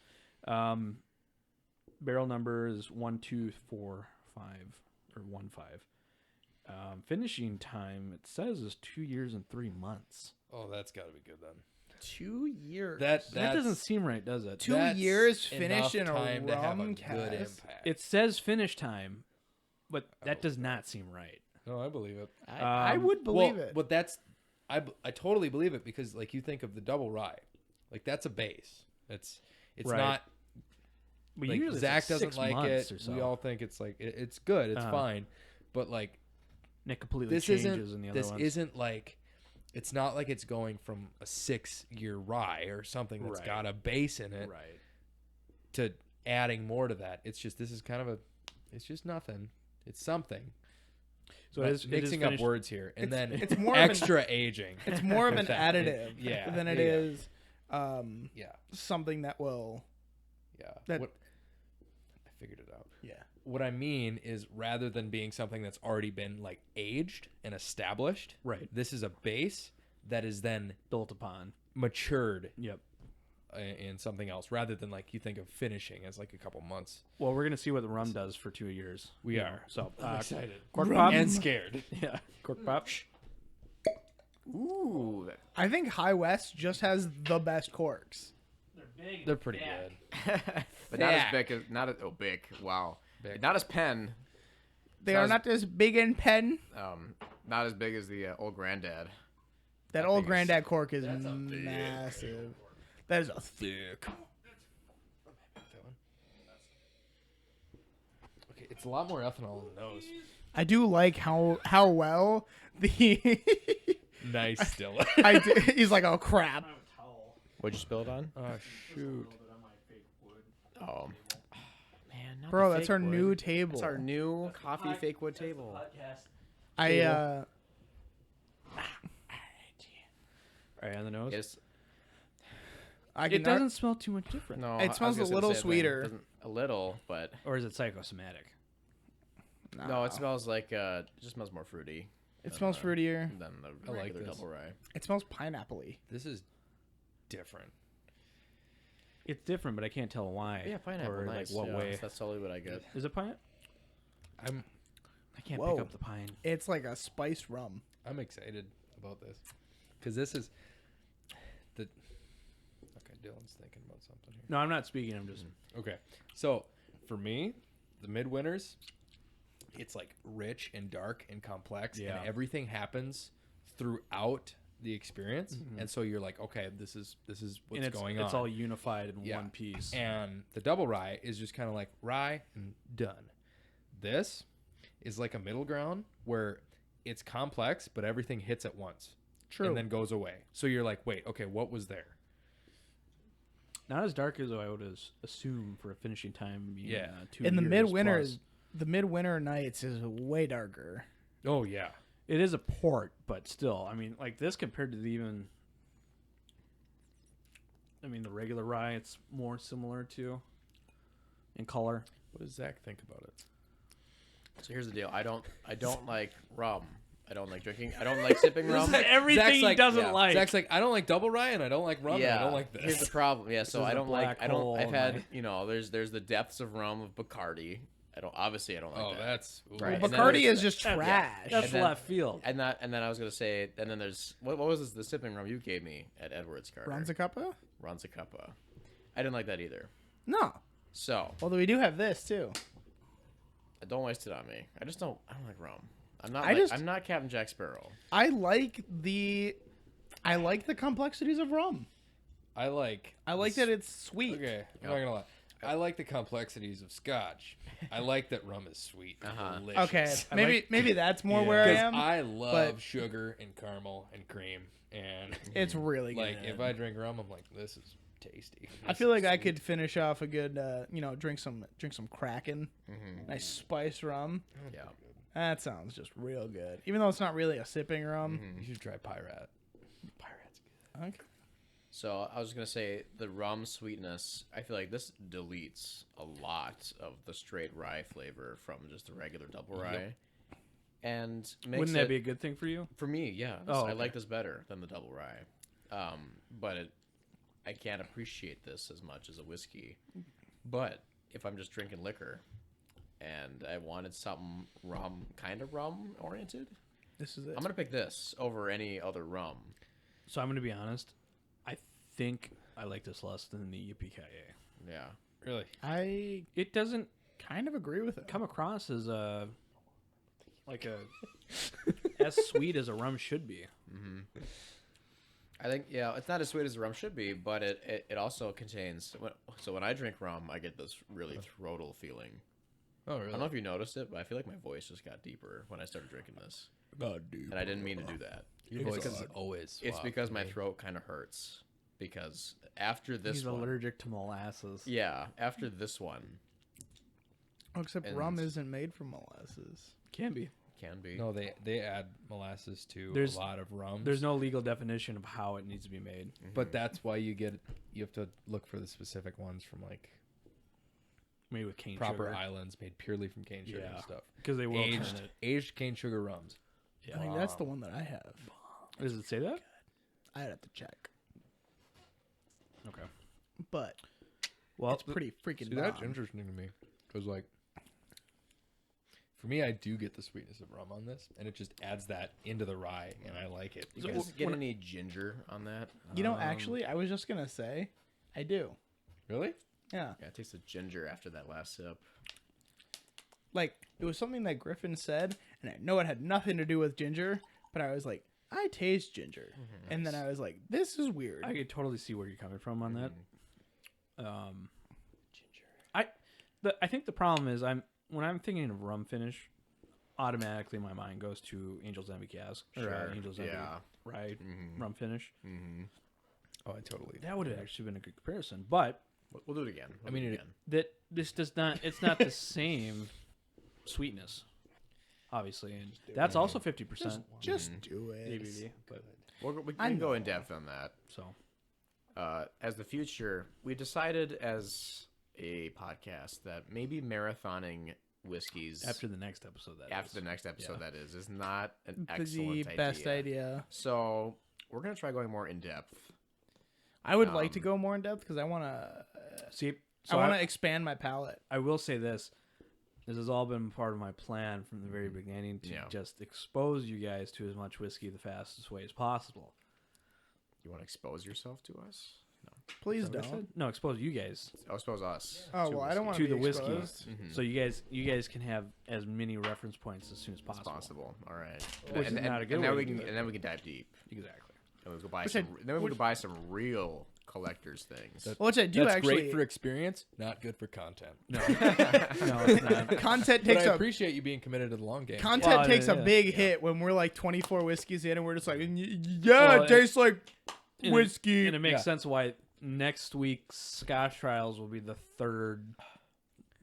[SPEAKER 1] Barrel number is 1245 or 15. Finishing time it says is 2 years and 3 months.
[SPEAKER 4] Oh, that's got to be good then.
[SPEAKER 3] 2 years.
[SPEAKER 1] That doesn't seem right, does it?
[SPEAKER 3] 2 years finished in a
[SPEAKER 4] time to have a
[SPEAKER 3] rum
[SPEAKER 4] good
[SPEAKER 3] cask.
[SPEAKER 4] impact.
[SPEAKER 1] It says finish time, but that does not seem right.
[SPEAKER 4] No, I believe it.
[SPEAKER 3] I would believe it.
[SPEAKER 4] But that's I totally believe it because like you think of the double rye, like that's a base. It's
[SPEAKER 1] Right.
[SPEAKER 4] not.
[SPEAKER 1] But
[SPEAKER 4] Like
[SPEAKER 1] usually it's
[SPEAKER 4] Zach
[SPEAKER 1] 6
[SPEAKER 4] doesn't like
[SPEAKER 1] months
[SPEAKER 4] it.
[SPEAKER 1] or so.
[SPEAKER 4] We all think it's like it's good. It's
[SPEAKER 1] Uh-huh.
[SPEAKER 4] fine, but like
[SPEAKER 1] And it completely
[SPEAKER 4] this
[SPEAKER 1] changes
[SPEAKER 4] isn't.
[SPEAKER 1] in the other
[SPEAKER 4] This
[SPEAKER 1] ones.
[SPEAKER 4] isn't like. It's not like it's going from a 6-year rye or something that's
[SPEAKER 1] Right.
[SPEAKER 4] got a base in it
[SPEAKER 1] right.
[SPEAKER 4] to adding more to that. It's just this is kind of a. It's just nothing. It's something.
[SPEAKER 1] So
[SPEAKER 4] But
[SPEAKER 1] it is
[SPEAKER 4] mixing up
[SPEAKER 1] finished-
[SPEAKER 4] words here, and then
[SPEAKER 3] it's more of an-
[SPEAKER 4] extra aging.
[SPEAKER 3] It's more of an
[SPEAKER 4] with that.
[SPEAKER 3] additive
[SPEAKER 4] Yeah,
[SPEAKER 3] than it
[SPEAKER 4] yeah.
[SPEAKER 3] is
[SPEAKER 4] Yeah,
[SPEAKER 3] something that will.
[SPEAKER 4] yeah.
[SPEAKER 3] That-
[SPEAKER 4] What, I figured it out.
[SPEAKER 3] Yeah.
[SPEAKER 4] What I mean is, rather than being something that's already been like aged and established,
[SPEAKER 1] Right.
[SPEAKER 4] this is a base that is then
[SPEAKER 1] Built upon.
[SPEAKER 4] matured
[SPEAKER 1] Yep.
[SPEAKER 4] in something else, rather than like you think of finishing as like a couple months.
[SPEAKER 1] Well, we're gonna see what the rum does for 2 years.
[SPEAKER 4] We
[SPEAKER 1] Yeah.
[SPEAKER 4] are.
[SPEAKER 1] So
[SPEAKER 4] I'm excited
[SPEAKER 1] cork pop.
[SPEAKER 4] and scared.
[SPEAKER 1] Yeah. Cork pop.
[SPEAKER 2] Ooh,
[SPEAKER 3] I think High West just has the best corks.
[SPEAKER 1] They're big.
[SPEAKER 4] They're pretty good.
[SPEAKER 2] but not as
[SPEAKER 4] Thick.
[SPEAKER 2] big as big. Wow,
[SPEAKER 4] Big.
[SPEAKER 2] not as pen.
[SPEAKER 3] They
[SPEAKER 2] Not
[SPEAKER 3] are
[SPEAKER 2] as-
[SPEAKER 3] not as big in pen.
[SPEAKER 2] Not as big as the old granddad.
[SPEAKER 3] That
[SPEAKER 2] That
[SPEAKER 3] old
[SPEAKER 2] thing is-
[SPEAKER 3] granddad cork is
[SPEAKER 2] that's a big
[SPEAKER 3] massive. That is a thick.
[SPEAKER 4] Okay, it's a lot more ethanol than those.
[SPEAKER 3] I do like how well the
[SPEAKER 4] Nice still.
[SPEAKER 3] he's like, oh crap.
[SPEAKER 2] What'd you spill it on?
[SPEAKER 4] Oh shoot.
[SPEAKER 2] Oh, man, not
[SPEAKER 3] Bro,
[SPEAKER 2] the
[SPEAKER 3] that's
[SPEAKER 2] fake
[SPEAKER 3] our
[SPEAKER 2] wood.
[SPEAKER 3] new table.
[SPEAKER 2] That's our new coffee fake wood table.
[SPEAKER 3] I
[SPEAKER 1] All right, on the nose.
[SPEAKER 2] Yes.
[SPEAKER 3] I
[SPEAKER 1] It
[SPEAKER 3] can
[SPEAKER 1] doesn't smell too much different.
[SPEAKER 2] No,
[SPEAKER 3] It
[SPEAKER 2] I was
[SPEAKER 3] smells
[SPEAKER 2] just
[SPEAKER 3] a
[SPEAKER 2] gonna
[SPEAKER 3] little
[SPEAKER 2] say that.
[SPEAKER 3] sweeter.
[SPEAKER 2] Doesn't- A little, but
[SPEAKER 1] Or is it psychosomatic?
[SPEAKER 2] no, it smells like it just smells more fruity
[SPEAKER 3] It smells fruitier.
[SPEAKER 2] than the
[SPEAKER 4] I like
[SPEAKER 2] regular
[SPEAKER 4] this.
[SPEAKER 2] double rye.
[SPEAKER 3] It smells pineapple-y.
[SPEAKER 4] This is different.
[SPEAKER 1] It's different, but I can't tell why.
[SPEAKER 2] Yeah, pineapple,
[SPEAKER 1] Or
[SPEAKER 2] nice.
[SPEAKER 1] like what
[SPEAKER 2] yeah,
[SPEAKER 1] way.
[SPEAKER 2] That's totally what I get.
[SPEAKER 1] Is it pine?
[SPEAKER 4] I'm
[SPEAKER 1] I can't
[SPEAKER 3] Whoa.
[SPEAKER 1] pick up the pine.
[SPEAKER 3] It's like a spiced rum.
[SPEAKER 4] excited about this because this is the. Okay, Dylan's thinking about something here.
[SPEAKER 1] No, I'm not speaking. I'm just.
[SPEAKER 4] Okay, so for me, the Midwinters, it's like rich and dark and complex,
[SPEAKER 1] Yeah.
[SPEAKER 4] and everything happens throughout the experience, and so you're like, okay, this is what's
[SPEAKER 1] and it's,
[SPEAKER 4] going on.
[SPEAKER 1] It's all unified in
[SPEAKER 4] Yeah.
[SPEAKER 1] one piece.
[SPEAKER 4] And the double rye is just kind of like rye and done. This is like a middle ground where it's complex, but everything hits at once.
[SPEAKER 3] True.
[SPEAKER 4] And then goes away. So you're like, wait, okay, what was there?
[SPEAKER 1] Not as dark as I would assume for a finishing time. Being,
[SPEAKER 4] Yeah.
[SPEAKER 1] 2
[SPEAKER 3] In the
[SPEAKER 1] years
[SPEAKER 3] midwinter,
[SPEAKER 1] plus.
[SPEAKER 3] the midwinter nights is way darker.
[SPEAKER 4] Oh, yeah.
[SPEAKER 1] It is a port, but still, I mean, like this compared to the even. I mean, the regular rye, it's more similar to. In color.
[SPEAKER 4] What does Zach think about it?
[SPEAKER 2] So here's the deal. I don't like rum. I don't like drinking. I don't like sipping rum.
[SPEAKER 1] Everything
[SPEAKER 4] Zach's
[SPEAKER 1] he
[SPEAKER 4] like-
[SPEAKER 1] doesn't
[SPEAKER 2] yeah.
[SPEAKER 1] like.
[SPEAKER 4] Zach's like, I don't like double rye and I don't like rum and I don't like
[SPEAKER 2] Here's
[SPEAKER 4] this.
[SPEAKER 2] the problem. Yeah, so
[SPEAKER 1] is
[SPEAKER 2] I
[SPEAKER 1] the
[SPEAKER 2] don't like.
[SPEAKER 1] black hole
[SPEAKER 2] I've
[SPEAKER 1] in
[SPEAKER 2] had
[SPEAKER 1] my-
[SPEAKER 2] there's the depths of rum of Bacardi. I don't like that.
[SPEAKER 4] That's ooh.
[SPEAKER 2] Right.
[SPEAKER 3] Well,
[SPEAKER 2] And then
[SPEAKER 3] Bacardi
[SPEAKER 2] there's-
[SPEAKER 3] is just
[SPEAKER 1] yeah.
[SPEAKER 3] trash.
[SPEAKER 1] That's
[SPEAKER 2] And then-
[SPEAKER 1] left field.
[SPEAKER 2] And then I was gonna say, and then there's what was this, the sipping rum you gave me at Edwards Carter?
[SPEAKER 3] Ronzacuppa?
[SPEAKER 2] Ronzacuppa. I didn't like that either.
[SPEAKER 3] No.
[SPEAKER 2] So
[SPEAKER 3] Although we do have this too.
[SPEAKER 2] don't waste it on me. I don't like rum. I'm not Captain Jack Sparrow.
[SPEAKER 3] I like the complexities of rum.
[SPEAKER 4] I like
[SPEAKER 3] that it's sweet.
[SPEAKER 4] Okay, I'm not gonna lie. I like the complexities of Scotch. I like that rum is sweet. and
[SPEAKER 2] Uh-huh.
[SPEAKER 4] Delicious.
[SPEAKER 3] Okay, maybe that's more where I
[SPEAKER 4] Because
[SPEAKER 3] am.
[SPEAKER 4] I love
[SPEAKER 3] but-
[SPEAKER 4] sugar and caramel and cream, and
[SPEAKER 3] It's really good.
[SPEAKER 4] like if I drink rum, I'm like, this is tasty.
[SPEAKER 3] I
[SPEAKER 4] This
[SPEAKER 3] feel
[SPEAKER 4] is
[SPEAKER 3] like I
[SPEAKER 4] sweet.
[SPEAKER 3] could finish off a good, drink some Kraken, nice spice rum.
[SPEAKER 2] Yeah.
[SPEAKER 3] That sounds just real good. Even though it's not really a sipping rum.
[SPEAKER 4] You should try Pyrat. Pyrat's good.
[SPEAKER 3] Okay.
[SPEAKER 2] So I was gonna say the rum sweetness. I feel like this deletes a lot of the straight rye flavor from just the regular double rye, and makes
[SPEAKER 1] Wouldn't that
[SPEAKER 2] it-
[SPEAKER 1] be a good thing for you?
[SPEAKER 2] for me? Yeah,
[SPEAKER 1] Oh,
[SPEAKER 2] I
[SPEAKER 1] okay.
[SPEAKER 2] like this better than the double rye, but I can't appreciate this as much as a whiskey. But if I'm just drinking liquor, and I wanted something kind of rum oriented,
[SPEAKER 3] This is it.
[SPEAKER 2] I'm gonna pick this over any other rum.
[SPEAKER 1] So I'm going to be honest. I think I like this less than the Yippee-Ki-Yay.
[SPEAKER 2] Yeah.
[SPEAKER 4] Really?
[SPEAKER 1] It doesn't
[SPEAKER 3] kind of agree with it.
[SPEAKER 1] come across as like as sweet as a rum should be.
[SPEAKER 2] Mm-hmm. I think it's not as sweet as rum should be, but it also contains. So when I drink rum, I get this really throatal feeling.
[SPEAKER 4] Oh,
[SPEAKER 2] I
[SPEAKER 4] really?
[SPEAKER 2] don't know if you noticed it, but I feel like my voice just got deeper when I started drinking this, and I didn't mean to do that.
[SPEAKER 4] Your voice is always.
[SPEAKER 2] It's
[SPEAKER 4] suave
[SPEAKER 2] because
[SPEAKER 4] to
[SPEAKER 2] my
[SPEAKER 4] me.
[SPEAKER 2] throat kind of hurts because after this
[SPEAKER 1] He's
[SPEAKER 2] one,
[SPEAKER 1] allergic to molasses.
[SPEAKER 2] yeah, after this one
[SPEAKER 3] Oh, except
[SPEAKER 2] And-
[SPEAKER 3] rum isn't made from molasses.
[SPEAKER 1] Can be.
[SPEAKER 2] can be.
[SPEAKER 4] No, they add molasses to
[SPEAKER 1] There's-
[SPEAKER 4] a lot of rums.
[SPEAKER 1] There's no legal definition of how it needs to be made.
[SPEAKER 4] but that's why you have to look for the specific ones from like
[SPEAKER 1] Made with cane
[SPEAKER 4] proper
[SPEAKER 1] sugar.
[SPEAKER 4] islands made purely from cane sugar and
[SPEAKER 1] Yeah.
[SPEAKER 4] stuff.
[SPEAKER 1] Because they will
[SPEAKER 4] Aged
[SPEAKER 1] turn it.
[SPEAKER 4] aged cane sugar rums.
[SPEAKER 1] Yeah.
[SPEAKER 3] I think that's the one that I have.
[SPEAKER 1] Does it say that?
[SPEAKER 3] I'd have to check,
[SPEAKER 1] Okay.
[SPEAKER 3] but
[SPEAKER 1] Well,
[SPEAKER 3] it's pretty freaking.
[SPEAKER 4] See, that's
[SPEAKER 3] bomb.
[SPEAKER 4] interesting to me because like for me, I do get the sweetness of rum on this, and it just adds that into the rye, and I like it.
[SPEAKER 2] You guys get any ginger on that?
[SPEAKER 3] You know, actually, I was just gonna say, I do.
[SPEAKER 4] Really?
[SPEAKER 3] Yeah,
[SPEAKER 2] Yeah, it tastes of ginger after that last sip.
[SPEAKER 3] like it was something that Griffin said, and I know it had nothing to do with ginger, but I was like, I taste ginger, and then I was like, this is weird.
[SPEAKER 1] I could totally see where you're coming from on that.
[SPEAKER 4] Ginger.
[SPEAKER 1] I think the problem is when I'm thinking of rum finish, automatically my mind goes to Angel's Envy cask or
[SPEAKER 2] Sure,
[SPEAKER 1] Angel's Envy
[SPEAKER 2] yeah.
[SPEAKER 1] rye
[SPEAKER 2] Mhm.
[SPEAKER 1] rum finish.
[SPEAKER 2] Mm-hmm.
[SPEAKER 4] Oh, I totally.
[SPEAKER 1] That would have actually been a good comparison, but
[SPEAKER 2] We'll do it again.
[SPEAKER 4] I mean,
[SPEAKER 2] do it
[SPEAKER 4] it-
[SPEAKER 2] again.
[SPEAKER 1] that this does not. It's not the same sweetness, obviously, and that's also 50%
[SPEAKER 3] just do it.
[SPEAKER 1] ABV. But
[SPEAKER 2] We
[SPEAKER 3] I
[SPEAKER 2] can go
[SPEAKER 3] know.
[SPEAKER 2] in depth on that.
[SPEAKER 1] so
[SPEAKER 2] As the future, we decided as a podcast that maybe marathoning whiskeys
[SPEAKER 1] after the next episode,
[SPEAKER 2] the next episode,
[SPEAKER 1] Yeah.
[SPEAKER 2] that is not an
[SPEAKER 3] The
[SPEAKER 2] excellent
[SPEAKER 3] best idea.
[SPEAKER 2] So we're gonna try going more in depth.
[SPEAKER 3] I would like to go more in depth because I want to.
[SPEAKER 1] see. So
[SPEAKER 3] I want to expand my palate.
[SPEAKER 1] I will say this. This has all been part of my plan from the very beginning to
[SPEAKER 2] Yeah.
[SPEAKER 1] just expose you guys to as much whiskey the fastest way as possible.
[SPEAKER 2] You want to expose yourself to us?
[SPEAKER 3] Please
[SPEAKER 1] Is that what I
[SPEAKER 3] don't.
[SPEAKER 1] said? No, expose you guys
[SPEAKER 2] I suppose us.
[SPEAKER 3] Oh
[SPEAKER 2] to
[SPEAKER 3] well, I don't want
[SPEAKER 1] to
[SPEAKER 3] to
[SPEAKER 1] the whiskey.
[SPEAKER 2] Mhm.
[SPEAKER 1] So you guys can have as many reference points as soon as
[SPEAKER 2] It's
[SPEAKER 1] possible.
[SPEAKER 2] possible. All right.
[SPEAKER 1] Which is not a good
[SPEAKER 2] and then
[SPEAKER 1] way
[SPEAKER 2] we
[SPEAKER 1] to do
[SPEAKER 2] can
[SPEAKER 1] it.
[SPEAKER 2] and then we can dive deep.
[SPEAKER 1] Exactly.
[SPEAKER 2] And we can buy
[SPEAKER 3] Which
[SPEAKER 2] some.
[SPEAKER 3] I-
[SPEAKER 2] Then we can buy some real collector's things.
[SPEAKER 3] Which I do
[SPEAKER 4] That's
[SPEAKER 3] actually.
[SPEAKER 4] great for experience, not good for content.
[SPEAKER 1] No, no, it's not.
[SPEAKER 3] Content
[SPEAKER 4] But
[SPEAKER 3] takes
[SPEAKER 4] I
[SPEAKER 3] a
[SPEAKER 4] appreciate you being committed to the long game.
[SPEAKER 3] content
[SPEAKER 1] Well,
[SPEAKER 3] takes a
[SPEAKER 1] yeah.
[SPEAKER 3] big hit when we're like 24 whiskeys in and we're just like, yeah,
[SPEAKER 1] Well,
[SPEAKER 3] it tastes like
[SPEAKER 1] And
[SPEAKER 3] whiskey.
[SPEAKER 1] and it makes
[SPEAKER 4] Yeah.
[SPEAKER 1] sense why next week's Scotch Trials will be the third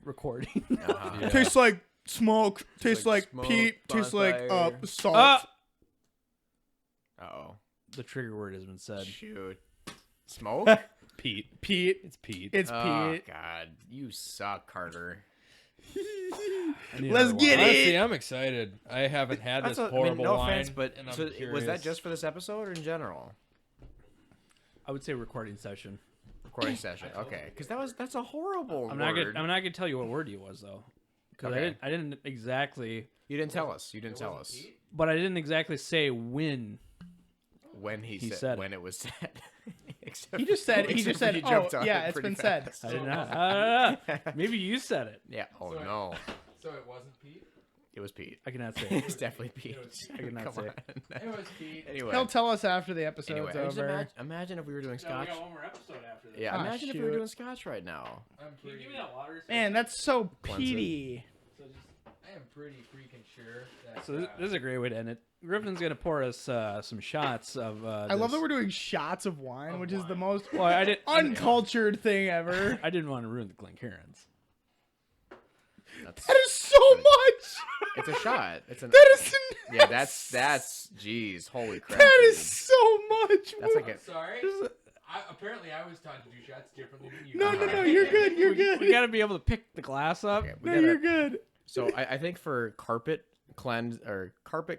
[SPEAKER 1] recording.
[SPEAKER 2] Uh-huh.
[SPEAKER 4] Yeah.
[SPEAKER 3] Tastes like smoke. Tastes
[SPEAKER 2] like
[SPEAKER 3] like
[SPEAKER 2] smoke,
[SPEAKER 3] peat. Tastes like
[SPEAKER 2] bonfire.
[SPEAKER 3] salt.
[SPEAKER 2] Uh-oh.
[SPEAKER 1] The trigger word has been said.
[SPEAKER 2] Shoot. Smoke?
[SPEAKER 4] Pete.
[SPEAKER 3] Peat.
[SPEAKER 4] It's Pete.
[SPEAKER 3] It's
[SPEAKER 2] Oh,
[SPEAKER 3] peat.
[SPEAKER 2] God. You suck, Carter.
[SPEAKER 1] I need
[SPEAKER 3] Let's
[SPEAKER 1] another
[SPEAKER 3] get
[SPEAKER 1] one.
[SPEAKER 3] it.
[SPEAKER 4] Honestly, I'm excited. I haven't had this horrible
[SPEAKER 2] no
[SPEAKER 4] wine.
[SPEAKER 2] offense, but
[SPEAKER 4] and I'm
[SPEAKER 2] so was that
[SPEAKER 4] curious.
[SPEAKER 2] just for this episode or in general?
[SPEAKER 1] I would say recording session.
[SPEAKER 2] Recording session. Okay, because that's a horrible
[SPEAKER 1] I'm
[SPEAKER 2] word.
[SPEAKER 1] not gonna tell you what word he was though, because
[SPEAKER 2] Okay.
[SPEAKER 1] I didn't exactly.
[SPEAKER 2] You didn't tell us. You didn't tell us
[SPEAKER 1] But I didn't exactly say when.
[SPEAKER 2] when he
[SPEAKER 1] He
[SPEAKER 2] said,
[SPEAKER 1] said
[SPEAKER 2] when it was said. Except
[SPEAKER 3] He just said. He
[SPEAKER 2] except
[SPEAKER 3] just
[SPEAKER 2] for
[SPEAKER 3] said.
[SPEAKER 2] you
[SPEAKER 3] Oh,
[SPEAKER 2] jumped on
[SPEAKER 3] yeah,
[SPEAKER 2] it
[SPEAKER 3] it's
[SPEAKER 2] pretty
[SPEAKER 3] been said.
[SPEAKER 2] fast.
[SPEAKER 1] I did not. Maybe you said it.
[SPEAKER 2] Yeah. Oh
[SPEAKER 4] Sorry.
[SPEAKER 2] no,
[SPEAKER 4] So it wasn't Pete?
[SPEAKER 2] it was Pete.
[SPEAKER 1] I cannot say
[SPEAKER 2] It's
[SPEAKER 1] it.
[SPEAKER 2] definitely Pete.
[SPEAKER 1] I cannot
[SPEAKER 2] Come
[SPEAKER 1] say
[SPEAKER 2] on.
[SPEAKER 1] it.
[SPEAKER 4] It was Pete.
[SPEAKER 2] Anyway.
[SPEAKER 3] He'll tell us after the episode's
[SPEAKER 2] Anyway, just
[SPEAKER 3] over.
[SPEAKER 2] imagine if we were doing scotch.
[SPEAKER 1] one more episode after this.
[SPEAKER 2] Yeah,
[SPEAKER 3] Ah,
[SPEAKER 2] imagine if we were
[SPEAKER 3] shoot.
[SPEAKER 2] doing scotch right now.
[SPEAKER 4] I'm pretty,
[SPEAKER 1] that water?
[SPEAKER 3] Man, that's so
[SPEAKER 2] Cleanse it.
[SPEAKER 3] peaty.
[SPEAKER 4] I am pretty freaking sure that.
[SPEAKER 1] So this is a great way to end it. Griffin's gonna pour us some shots of.
[SPEAKER 3] I love that we're doing shots of wine, which is the most
[SPEAKER 1] Well, I didn't.
[SPEAKER 3] uncultured thing ever.
[SPEAKER 1] I didn't want to ruin the Glencairns.
[SPEAKER 2] That's,
[SPEAKER 3] That is so much.
[SPEAKER 2] it's a shot. It's an.
[SPEAKER 3] That is.
[SPEAKER 2] Yeah, that's. Jeez, holy crap.
[SPEAKER 3] That is
[SPEAKER 2] dude.
[SPEAKER 3] so much.
[SPEAKER 2] That's like a.
[SPEAKER 4] Sorry. Apparently, I was taught to do shots differently than you.
[SPEAKER 3] No, you're good. You're good.
[SPEAKER 1] We gotta be able to pick the glass up.
[SPEAKER 2] Okay, we
[SPEAKER 3] No,
[SPEAKER 2] gotta-
[SPEAKER 3] you're good.
[SPEAKER 2] So I think for carpet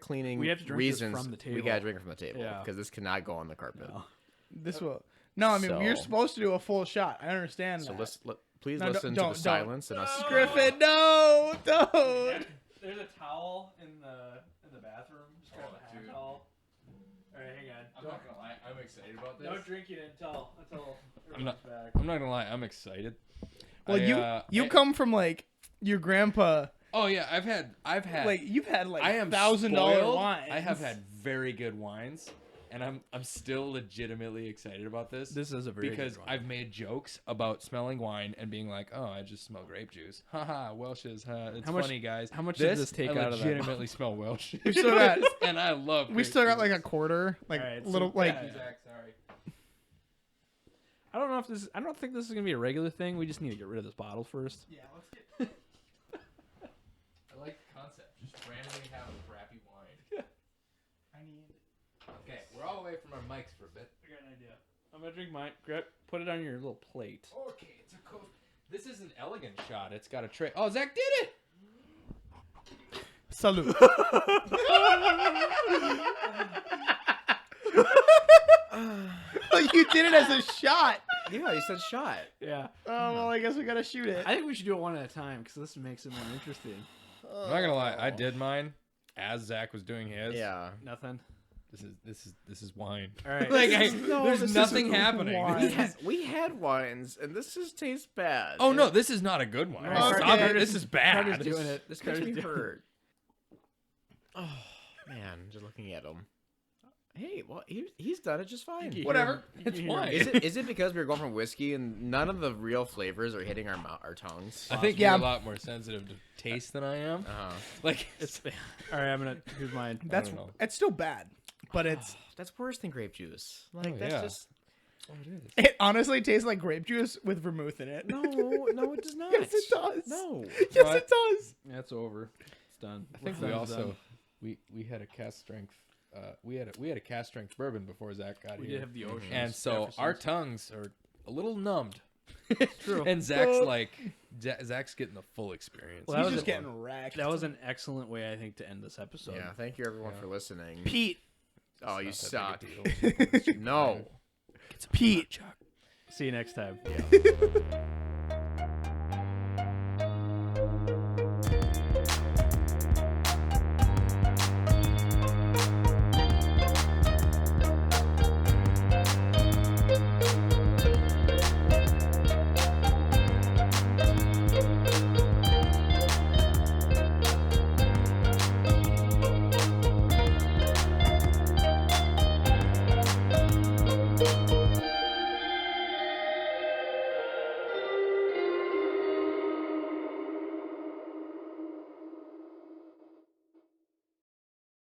[SPEAKER 2] cleaning
[SPEAKER 1] We have to drink this
[SPEAKER 2] reasons,
[SPEAKER 1] from the
[SPEAKER 2] we
[SPEAKER 1] table.
[SPEAKER 2] gotta drink it from the table
[SPEAKER 1] Yeah.
[SPEAKER 2] because this cannot go on the carpet.
[SPEAKER 1] No.
[SPEAKER 3] This will. No, I mean you're
[SPEAKER 2] So-
[SPEAKER 3] supposed to do a full shot. I understand
[SPEAKER 2] So
[SPEAKER 3] that.
[SPEAKER 2] please
[SPEAKER 3] No,
[SPEAKER 2] listen
[SPEAKER 3] don't-
[SPEAKER 2] to the
[SPEAKER 3] don't.
[SPEAKER 2] silence and us.
[SPEAKER 3] Griffin, no, don't.
[SPEAKER 1] There's a towel in the bathroom. Just grab
[SPEAKER 4] Oh,
[SPEAKER 1] a hand
[SPEAKER 4] dude.
[SPEAKER 1] towel. All right, hang on.
[SPEAKER 4] I'm not gonna lie, I'm excited about this.
[SPEAKER 1] No drinking until
[SPEAKER 4] I'm not.
[SPEAKER 1] back.
[SPEAKER 4] I'm not gonna lie, I'm excited.
[SPEAKER 3] Well, you come from like your grandpa.
[SPEAKER 4] Oh yeah, I've had
[SPEAKER 3] Like you've had like
[SPEAKER 4] I am
[SPEAKER 3] $1,000
[SPEAKER 4] spoiled.
[SPEAKER 3] wines.
[SPEAKER 4] I have had very good wines, and I'm still legitimately excited about this.
[SPEAKER 1] This is a very
[SPEAKER 4] because
[SPEAKER 1] good one.
[SPEAKER 4] I've made jokes about smelling wine and being like, "Oh, I just smell grape juice." Haha, Welch's. It's
[SPEAKER 1] How much-
[SPEAKER 4] funny, guys.
[SPEAKER 1] how much did this take
[SPEAKER 4] I
[SPEAKER 1] out of that
[SPEAKER 4] legitimately smell Welch.
[SPEAKER 3] We still got-
[SPEAKER 4] and I love.
[SPEAKER 3] We
[SPEAKER 4] grape
[SPEAKER 3] still got
[SPEAKER 4] juice.
[SPEAKER 3] like a quarter, like
[SPEAKER 1] Alright, so-
[SPEAKER 3] little like.
[SPEAKER 4] Thank you, Zach. Sorry.
[SPEAKER 1] I don't know if this. I don't think this is gonna be a regular thing. We just need to get rid of this bottle first.
[SPEAKER 3] Yeah, let's get.
[SPEAKER 4] I like the concept. Just randomly have a crappy wine.
[SPEAKER 3] I need.
[SPEAKER 4] Okay, we're all away from our mics for a bit.
[SPEAKER 1] I got an idea. I'm gonna drink mine. Put it on your little plate.
[SPEAKER 4] Okay, it's a cool. This is an elegant shot. It's got a tray. Oh, Zach did it.
[SPEAKER 3] Salute. Like you did it as a shot.
[SPEAKER 2] Yeah, you said shot.
[SPEAKER 1] Yeah.
[SPEAKER 3] Oh well, I guess we gotta shoot it.
[SPEAKER 1] I think we should do it one at a time because this makes it more interesting.
[SPEAKER 4] I'm not gonna lie. I did mine as Zach was doing his.
[SPEAKER 2] Yeah.
[SPEAKER 1] Nothing.
[SPEAKER 4] This is wine.
[SPEAKER 1] All right.
[SPEAKER 4] Like
[SPEAKER 2] This is- no,
[SPEAKER 4] there's
[SPEAKER 2] this
[SPEAKER 4] nothing
[SPEAKER 3] isn't
[SPEAKER 4] happening.
[SPEAKER 3] wine.
[SPEAKER 2] We had wines, and this just tastes bad.
[SPEAKER 4] Oh no, this is not a good one.
[SPEAKER 1] Okay.
[SPEAKER 4] Stop it. This is bad.
[SPEAKER 1] Carter's doing it.
[SPEAKER 2] This makes me
[SPEAKER 1] Carter's doing it.
[SPEAKER 2] hurt. Oh man, just looking at him. Hey, well, he's done it just fine.
[SPEAKER 1] You
[SPEAKER 4] Whatever.
[SPEAKER 1] hear him.
[SPEAKER 4] It's
[SPEAKER 1] You hear him.
[SPEAKER 4] wine.
[SPEAKER 2] Is it because we were going from whiskey and none of the real flavors are hitting our tongues?
[SPEAKER 4] I think
[SPEAKER 3] Yeah.
[SPEAKER 4] you're a lot more sensitive to taste than I am. Like
[SPEAKER 1] It's. All right. Here's mine.
[SPEAKER 3] That's
[SPEAKER 4] don't know.
[SPEAKER 3] it's still bad, but it's
[SPEAKER 2] That's worse than grape juice. Like
[SPEAKER 4] Oh,
[SPEAKER 2] that's
[SPEAKER 4] yeah.
[SPEAKER 2] just
[SPEAKER 4] oh, it is.
[SPEAKER 3] it honestly tastes like grape juice with vermouth in it.
[SPEAKER 2] no, it does not.
[SPEAKER 3] Yes, it does.
[SPEAKER 2] No.
[SPEAKER 3] Yes,
[SPEAKER 4] What?
[SPEAKER 3] it does.
[SPEAKER 1] That's over. It's done.
[SPEAKER 4] I think we also we had a cast strength. We had a cast strength bourbon before Zach got
[SPEAKER 1] We
[SPEAKER 4] here,
[SPEAKER 1] did have the ocean.
[SPEAKER 4] and so our tongues are a little numbed.
[SPEAKER 1] True.
[SPEAKER 4] And Zach's like, Zach's getting the full experience.
[SPEAKER 1] Well, that
[SPEAKER 3] He's
[SPEAKER 1] was
[SPEAKER 3] just
[SPEAKER 1] a-
[SPEAKER 3] getting wrecked.
[SPEAKER 1] That was an excellent way, I think, to end this episode.
[SPEAKER 2] Yeah, thank you everyone for listening.
[SPEAKER 3] Pete.
[SPEAKER 2] Oh, you
[SPEAKER 4] Not
[SPEAKER 2] suck.
[SPEAKER 4] that big a deal.
[SPEAKER 2] No.
[SPEAKER 3] Pete.
[SPEAKER 1] See you next time.
[SPEAKER 2] Yeah.